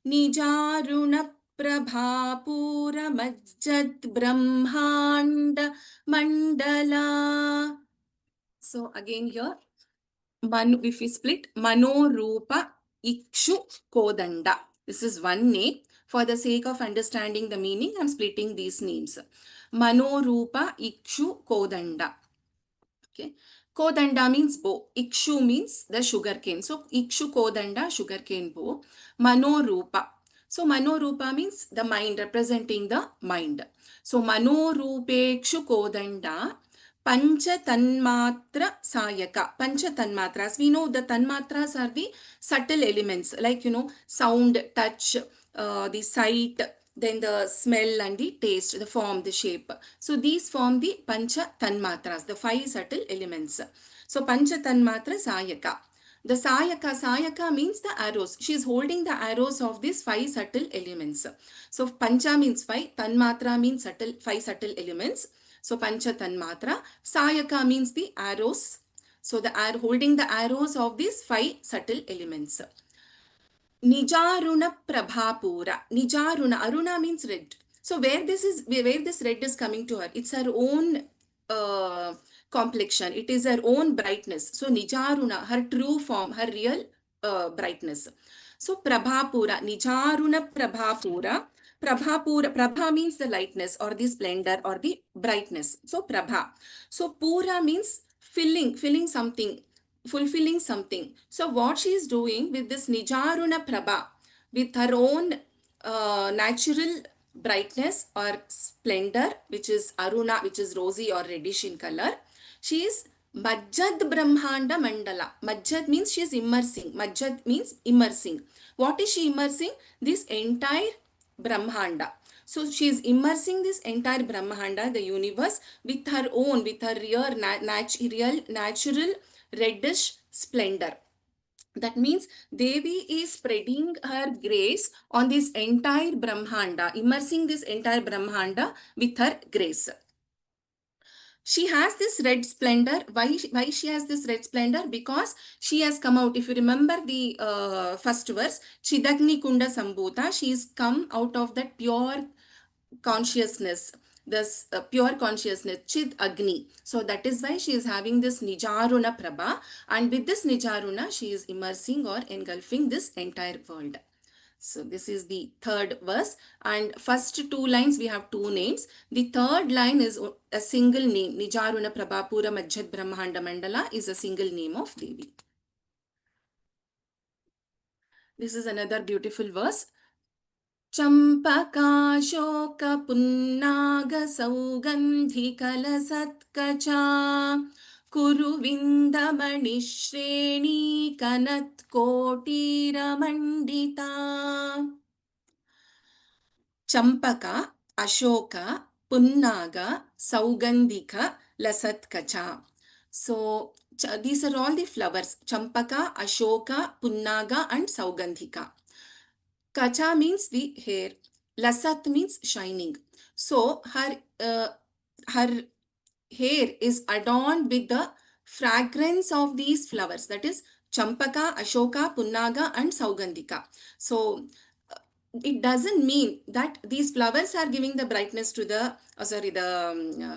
निजारुणप्रभापूरमज्जद्ब्रह्माण्ड Mandla. So again here, if we split, Mano Rupa Ikshu Kodanda. This is one name. For the sake of understanding the meaning, I'm splitting these names. Mano Rupa Ikshu Kodanda. Okay. Kodanda means bow. Ikshu means the sugarcane. So Ikshu Kodanda, sugarcane bow. Mano Rupa. So Mano Rupa means the mind, representing the mind. So Mano Rupekshu Kodanda. Pancha Tanmatra Sayaka. Pancha Tanmatras. We know the Tanmatras are the subtle elements, like, sound, touch, the sight, then the smell and the taste, the form, the shape. So these form the Pancha Tanmatras, the 5 subtle elements. So Pancha Tanmatra Sayaka. The Sayaka means the arrows. She is holding the arrows of these 5 subtle elements. So Pancha means 5, Tanmatra means 5 subtle elements. So Pancha Tanmatra. Sayaka means the arrows. So holding the arrows of these 5 subtle elements. Nijaruna Prabhapura. Nijaruna. Aruna means red. So where this red is coming to her, it's her own complexion. It is her own brightness. So Nijaruna, her true form, her real brightness. So Prabhapura. Nijaruna Prabhapura. Prabha means the lightness or the splendor or the brightness. So Prabha. So Pura means filling something, fulfilling something. So what she is doing with this Nijaruna Prabha, with her own natural brightness or splendor, which is Aruna, which is rosy or reddish in color, she is Majjad Brahmanda Mandala. Majjad means she is immersing. Majjad means immersing. What is she immersing? This entire Brahmanda. So she is immersing this entire Brahmanda, the universe, with her real natural reddish splendor. That means Devi is spreading her grace on this entire Brahmanda, immersing this entire Brahmanda with her grace. She has this red splendor. Why she has this red splendor? Because she has come out. If you remember the first verse, Chidagni Kunda Sambhuta, she is come out of that pure consciousness, this pure consciousness, Chid Agni. So that is why she is having this Nijaruna Prabha, and with this Nijaruna, she is immersing or engulfing this entire world. So this is the third verse, and first two lines we have two names. The third line is a single name. Nijaruna Prabhapura Majjhat Brahmanda Mandala is a single name of Devi. This is another beautiful verse. चम्पकाशोकपुन्नागसौगन्धिकलसत्कचा कुरुविन्दमणिश्रेणी कनत्कोटीरमण्डिता. Champaka, Ashoka, Punnaga, Saugandhika, Lasatkacha. So these are all the flowers. Champaka, Ashoka, Punnaga and Saugandhika. Kacha means the hair. Lasat means shining. So her hair is adorned with the fragrance of these flowers. That is Champaka, Ashoka, Punnaga and Saugandhika. So it doesn't mean that these flowers are giving the brightness to the,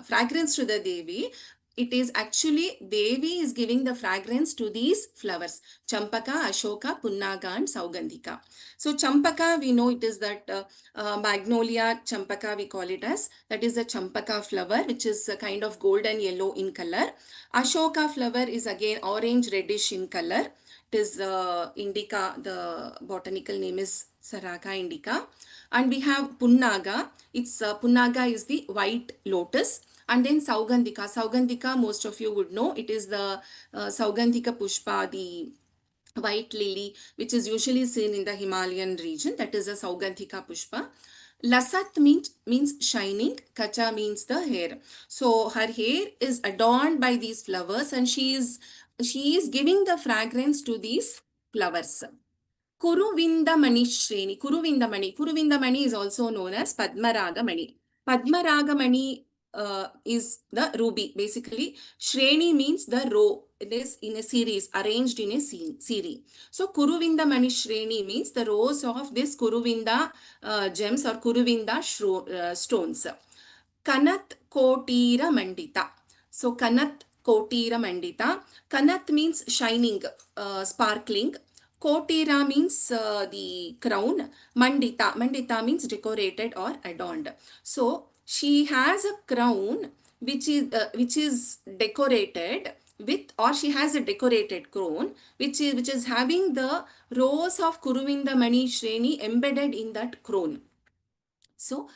fragrance to the Devi. It is actually Devi is giving the fragrance to these flowers. Champaka, Ashoka, Punnaga and Saugandhika. So Champaka, we know it is that Magnolia Champaka, we call it as. That is a Champaka flower, which is a kind of golden yellow in color. Ashoka flower is again orange reddish in color. It is indica, the botanical name is Saraka indica. And we have Punnaga. It's Punnaga is the white lotus. And then Saugandhika. Saugandhika, most of you would know, it is the Saugandhika Pushpa, the white lily, which is usually seen in the Himalayan region. That is a Saugandhika Pushpa. Lasat means shining. Kacha means the hair. So her hair is adorned by these flowers and she is giving the fragrance to these flowers. Kuruvindamani Shreni. Kuruvindamani is also known as Padmaragamani. Padmaragamani is the ruby. Basically, Shreni means the row. It is in a series, arranged in a series. So, Kuruvindamani Shreni means the rows of this Kuruvinda gems or Kuruvinda stones. Kanat Kotira Mandita. So, Kanat Kotira Mandita. Kanat means shining, sparkling. Kotira means the crown. Mandita means decorated or adorned. So she has a crown which is decorated with, or she has a decorated crown which is having the rows of Kuruvinda Mani Shreni embedded in that crown. So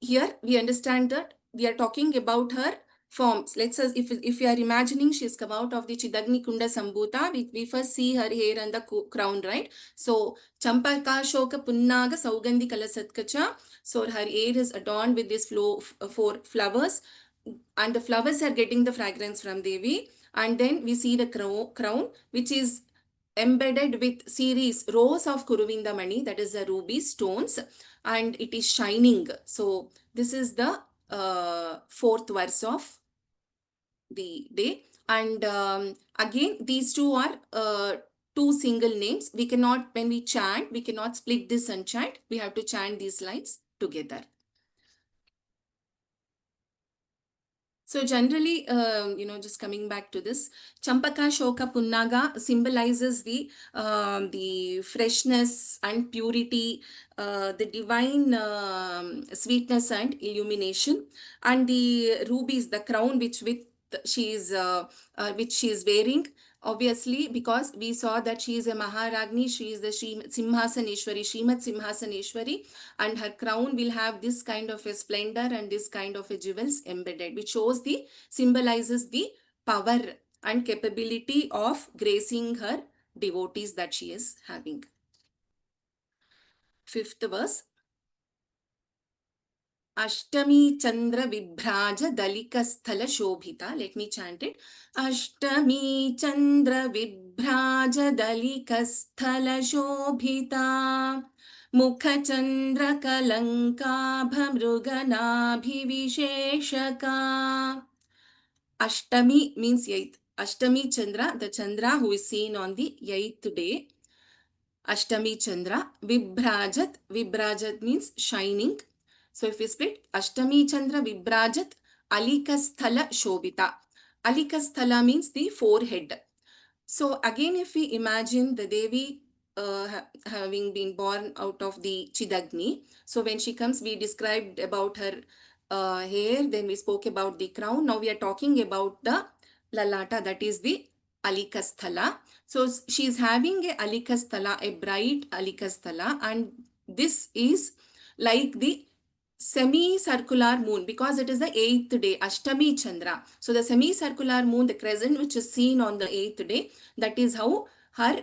here we understand that we are talking about her forms. Let's say if you are imagining she's come out of the Chidagni Kunda Sambhuta, we first see her hair and the crown, right? So Champaka Shoka Punnaga Saugandhi Kalasatkacha. So her hair is adorned with these four flowers, and the flowers are getting the fragrance from Devi. And then we see the crown which is embedded with series rows of Kuruvinda Mani, that is the ruby stones, and it is shining. So this is the fourth verse of the day. And again, these two are two single names. We cannot, when we chant, we cannot split this and chant. We have to chant these lines together. So generally, just coming back to this, Champaka Shoka Punnaga symbolizes the freshness and purity, the divine sweetness and illumination, and the rubies, the crown which she is wearing. Obviously, because we saw that she is a Maharagni, she is the Simhasaneshwari, Srimad Simhasaneshwari, and her crown will have this kind of a splendor and this kind of a jewels embedded, which symbolizes the power and capability of gracing her devotees that she is having. Fifth verse. Ashtami Chandra Vibhraja Dalika Sthala Shobhita. Let me chant it. Ashtami Chandra Vibhraja Dalika Sthala Shobhita. Mukha Chandra Kalankabha Mruganabhivisheshaka. Ashtami means 8th. Ashtami Chandra, the Chandra who is seen on the 8th day. Ashtami Chandra. Vibhrajat means shining. So if we split, Ashtami Chandra Vibhrajat Alikasthala Shobhita. Alikasthala means the forehead. So again, if we imagine the Devi having been born out of the Chidagni. So when she comes, we described about her hair, then we spoke about the crown. Now we are talking about the Lalata, that is the Alikasthala. So she is having a Alikasthala, a bright Alikasthala, and this is like the semi-circular moon because it is the 8th day, Ashtami Chandra. So the semi-circular moon, the crescent which is seen on the 8th day, that is how her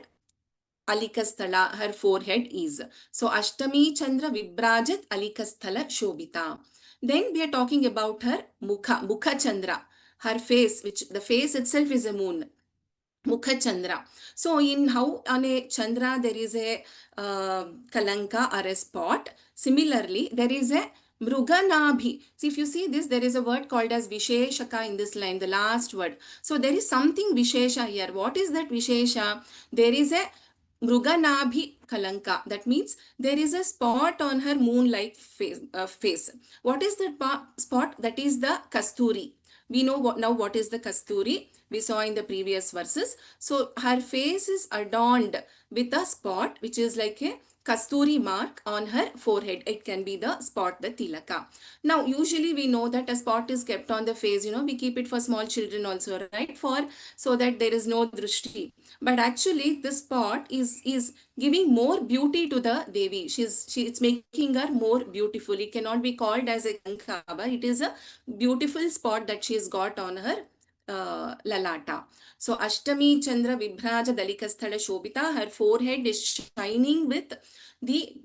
Alikasthala, her forehead is. So Ashtami Chandra Vibrajat Alikasthala Shobita. Then we are talking about her Mukha Chandra, her face, which the face itself is a moon. Mukha Chandra. So in how on a Chandra there is a Kalanka or a spot. Similarly, there is a Mruganabhi. See, if you see this, there is a word called as Visheshaka in this line, the last word. So there is something Vishesha here. What is that Vishesha? There is a Mruganabhi Kalanka. That means there is a spot on her moon-like face. What is that spot? That is the Kasturi. We know now what is the Kasturi. We saw in the previous verses. So her face is adorned with a spot which is like a Kasturi mark on her forehead. It can be the spot, the Tilaka. Now, usually we know that a spot is kept on the face. We keep it for small children also, right? So that there is no drishti. But actually, the spot is giving more beauty to the Devi. It's making her more beautiful. It cannot be called as a Kankaba. It is a beautiful spot that she has got on her Lalata. So Ashtami Chandra Vibhraja Dalikasthala Shobita, her forehead is shining with the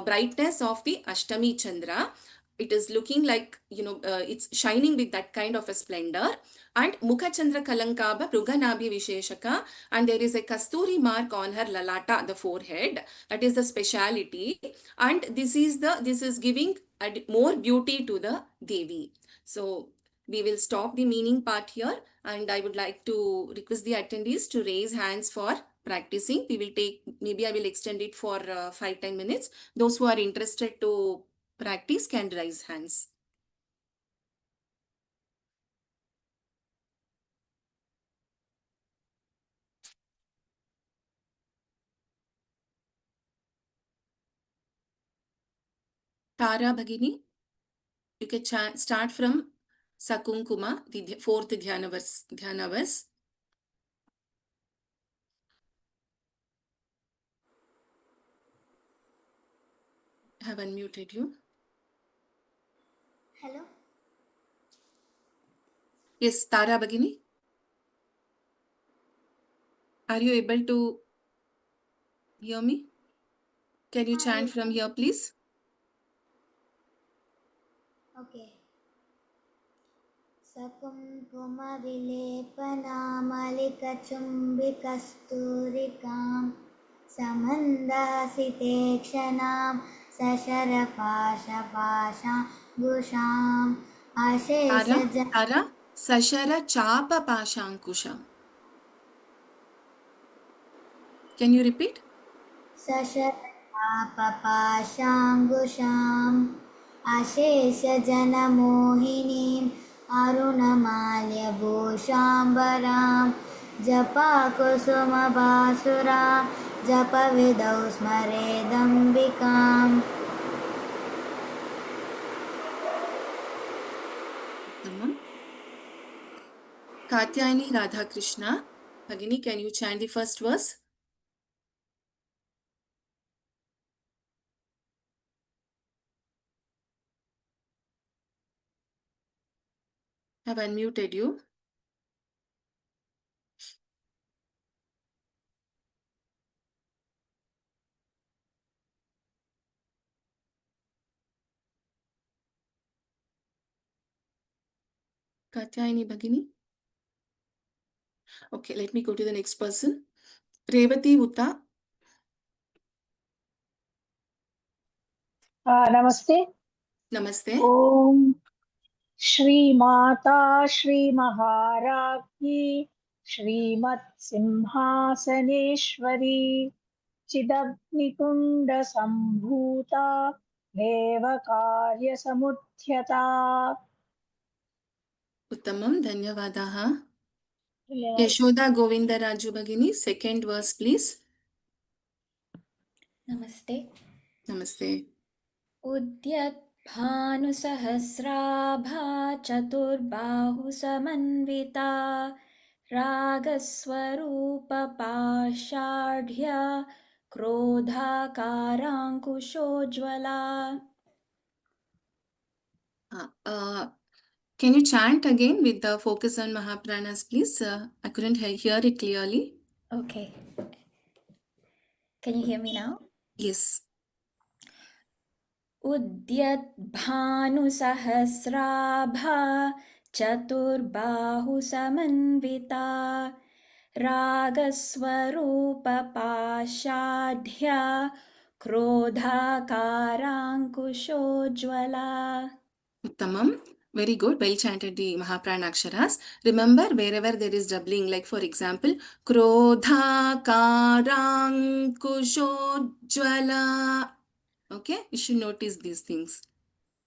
brightness of the Ashtami Chandra. It is looking like, it's shining with that kind of a splendor. And Mukha Chandra Kalankaba Pruganabhi Visheshaka, and there is a Kasturi mark on her Lalata, the forehead. That is the speciality. And this is giving more beauty to the Devi. So we will stop the meaning part here, and I would like to request the attendees to raise hands for practicing. Maybe I will extend it for 5-10 minutes. Those who are interested to practice can raise hands. Tara Bhagini, you can start from Sakunkuma, the fourth Dhyana verse. I have unmuted you. Hello? Yes, Tara Bhagini. Are you able to hear me? Can you chant from here, please? Okay. सकुङ्कुमविलेपनामलिकचुम्बिकस्तूरिकां समन्दहसिते क्षणां सशरपाशपाशाङ्कुशाम् Tara, Sashara Chapa Pashankusham. Can you repeat? सशरपाशाङ्कुशाम् अशेषजनमोहिनीम् अरुणमाल्यभूषाम्बरां जपाकुसुमभासुरां जपविदौ स्मरेदम्बिकाम्. Katyayani Radhakrishna. Bhagini, can you chant the first verse? I have unmuted you. Katyayani Bhagini. Okay, let me go to the next person. Revati Uta. Namaste. Namaste. Om Shri Mata Shri Maharajki Shrimat Simhasaneshwari Chidagnikunda Sambhuta Devakarya Samudhyata. Uttamam, Dhanyavadaha. Yashoda Govinda Raju Bhagini, second verse, please. नमस्ते। Namaste. उद्यद्भानुसहस्राभा चतुर्बाहुसमन्विता रागस्वरूपपाषाढ्या क्रोधाकाराङ्कुशोज्ज्वला। Can you chant again with the focus on Mahapranas, please? I couldn't hear it clearly. Okay. Can you hear me now? Yes. उद्यद्भानुसहस्राभा चतुर्बाहुसमन्विता रागस्वरूपपाषाढ्या क्रोधाकाराङ्कुशोज्ज्वला. Uttamam. Very good. Well chanted the Mahaprana Aksharas. Remember, wherever there is doubling, like for example, Krodha Karang Kushojjvala. Okay, you should notice these things.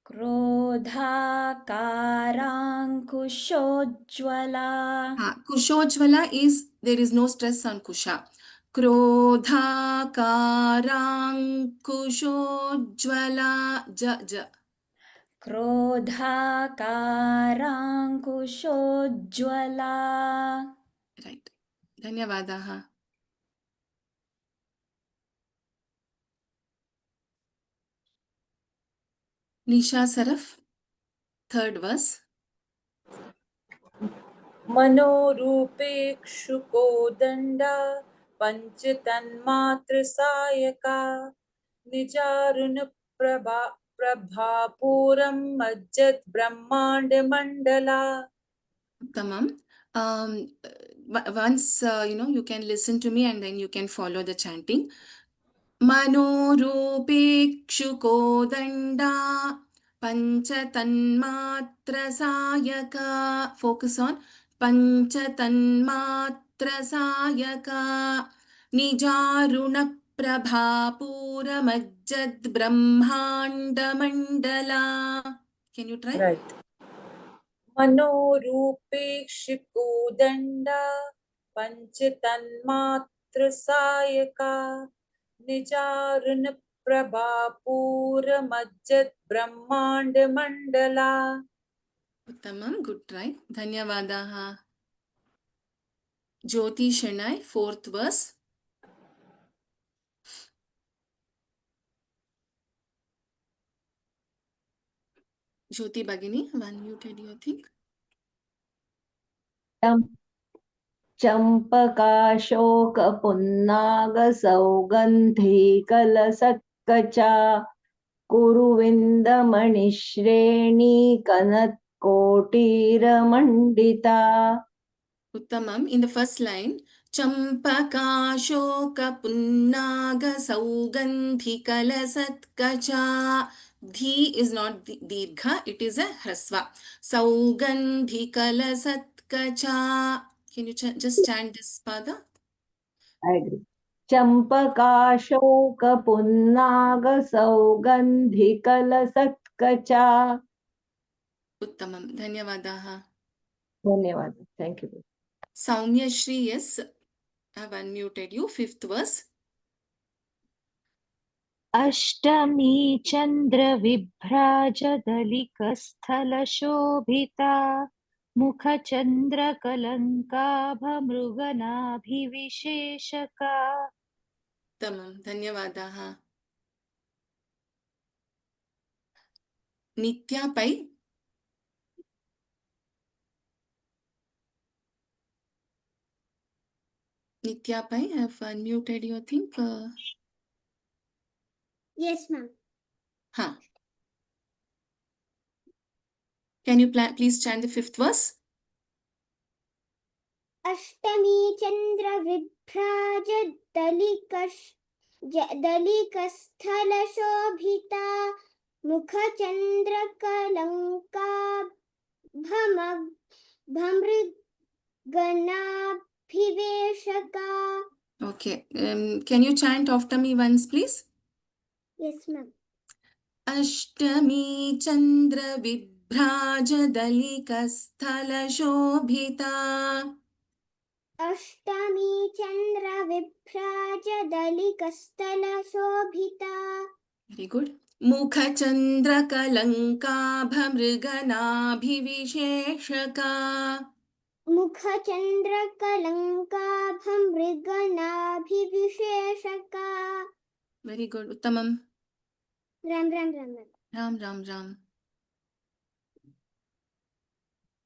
क्रोधाकाराङ्कुशोज्ज्वला. Kushojjvala is, there is no stress on Kusha. Krodha Karang Kushojjvala. Ja, ja. क्रोधाकाराङ्कुशोज्ज्वला. Right. Dhanyavadaha. Nisha Saraf, third verse. मनोरूपेक्षुकोदण्ड पञ्चतन्मात्रसायका प्रभापूरं मज्जत् ब्रह्माण्डमण्डला. Tamam. Once you can listen to me and then you can follow the chanting. Manorupekshukodanda panchatanmatrasayaka. Focus on panchatanmatrasayaka. Nijaruna prabhapuramajjad brahmandamandala. Can you try? Right. मनोरूपेक्षुकोदण्ड पञ्चतन्मात्रसायका निजारुण प्रभापूरमज्जत् ब्रह्माण्डमण्डला. Uttamam, good try. Dhanyavadaha. Jyoti Shanai, fourth verse. Jyoti Bhagini, unmuted, you think? चम्पकाशोकपुन्नागसौगन्धिकलसत्कचा कुरुविन्दमणिश्रेणीकनत्कोटीरमण्डिता. Uttamam, in the first line, Champaka Shoka Punnaga Saugandhikala Satkacha. Dhi is not Dirgha, it is a Hrasva. Saugandhikala Satkacha. Can you just chant this pada? I agree. चम्पकाशोकपुन्नागसौगन्धिकलसत्कचा. Uttamam, Dhanyavadaha. धन्यवाद. Thank you. Saumya Shri, yes, I have unmuted you. Fifth verse. Ashtami चन्द्रविभ्राजदलिकस्थलशोभिता मुखचन्द्रकलङ्काभमृगनाभिविशेषका. Tamam, Dhanyavadaha. Nitya Pai. Nitya Pai, I have unmuted you, I think. Yes, ma'am. Huh. Can you please chant the fifth verse? Ashtami Chandra Vibhraj Dalikasthala Shobhita Mukha Chandra Kalanka Bhamriganabhiveshaka. Okay. Can you chant after me once, please? Yes, ma'am. Ashtami Chandra Vibhraja Dalika Sthala Shobhita Ashtami चन्द्रविभ्राजदलिकस्थलशोभिता Very good. मुखचन्द्रकलङ्काभमृगनाभिविशेषका. मुखचन्द्रकलङ्काभमृगनाभिविशेषका Very good. Uttamam. Ram Ram Ram Ram Ram Ram Ram.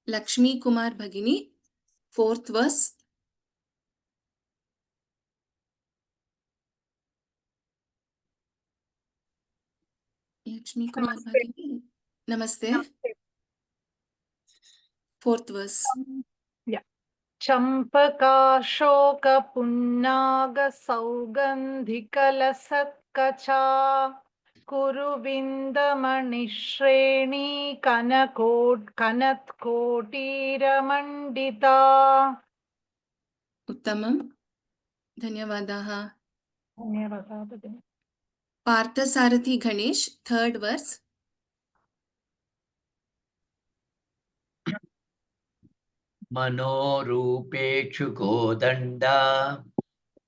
Lakshmi Kumar Bhagini, 4th verse. Lakshmi Kumar Bhagini. Namaste. 4th verse. चम्पकाशोकपुन्नागसौगन्धिकलसत्कचा कुरुविन्दमणिश्रेणी कनत्कोटीरमण्डिता Uttamam. Dhanyavadaha. धन्यवादः भगिनि Parthasarathi Ganesh, 3rd verse. मनोरूपेक्षु कोदण्डा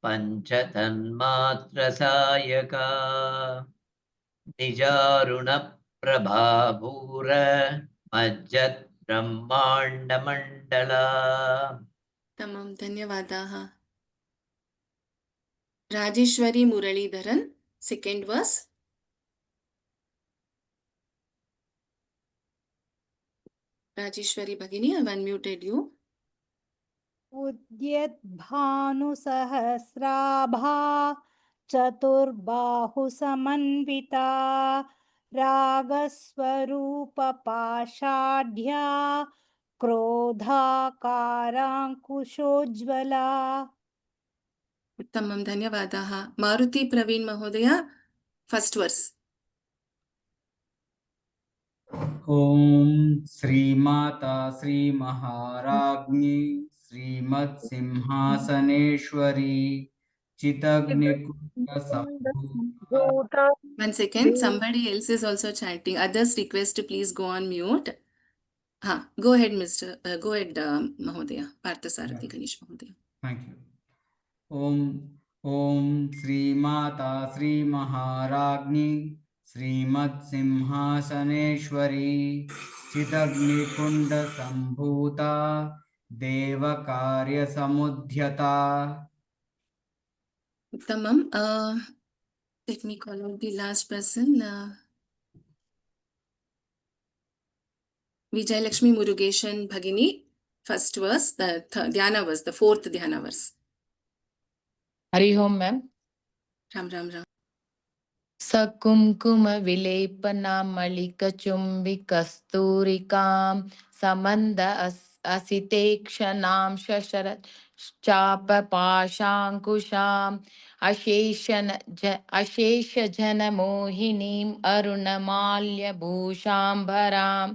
पञ्चतन्मात्रसायका निजारुणप्रभाभूर मज्जत् ब्रह्माण्डमण्डला Tamam. Dhanyavadaha. Rajeshwari Muralidharan, 2nd verse. Rajeshwari Bhagini, I've unmuted you. उद्यद्भानुसहस्राभा चतुर्बाहुसमन्विता रागस्वरूपपाषाढ्या क्रोधाकाराङ्कुशोज्ज्वला Uttamam. Dhanyavadaha. Maruti Praveen Mahodaya, 1st verse. ॐ श्रीमाता श्रीमहाराज्ञी श्रीमत्सिंहासनेश्वरी चिदग्निकुण्डसम्भूता 1 second. Somebody else is also chanting. Others request to please go on mute. Go ahead, Mahodaya. Parthasarathi Ganesh Mahodaya. Thank you. ॐ श्रीमाता श्रीमहाराज्ञी श्रीमत्सिंहासनेश्वरी चिदग्निकुण्डसम्भूता देवकार्यसमुद्यता Uttamam. Let me call out the last person. Vijay Lakshmi Murugeshan Bhagini, 1st verse, the Dhyana verse, the 4th Dhyana verse. Hari Om ma'am Ram Ram Ram. सकुंकुम विलेपना मलिकचुम्बिकस्तूरिकां समन्द असितेक्षणां शशरत् चापपाशाङ्कुशाम् अशेषजनमोहिनीम् अरुणमाल्यभूषाम्बरां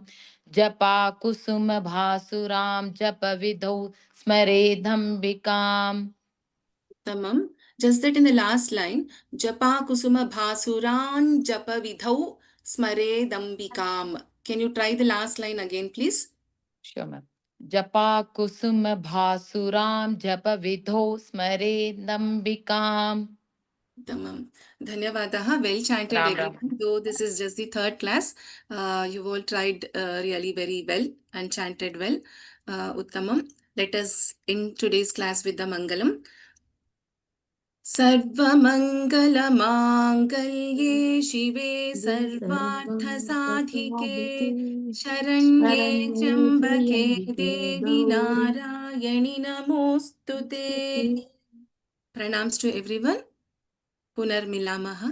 जपाकुसुमभासुरां जपविधौ स्मरेदम्बिकाम् Tamam. Just that in the last line, Japa Kusuma Bhasuran Japa Vidhau Smare Dambikam. Can you try the last line again, please? Sure, ma'am. Japa kusuma bhasuram japa vidho smare nambikam. Tamam. Dhanyavadaha. Well chanted, Ram, everyone. Though this is just the 3rd class, you've all tried really very well and chanted well. Uttamam. Let us end today's class with the Mangalam. सर्वमङ्गलमाङ्गल्ये शिवे सर्वार्थसाधिके शरण्ये त्र्यम्बके देवी नारायणि नमोऽस्तु ते. Pranams to everyone. Punarmilamah.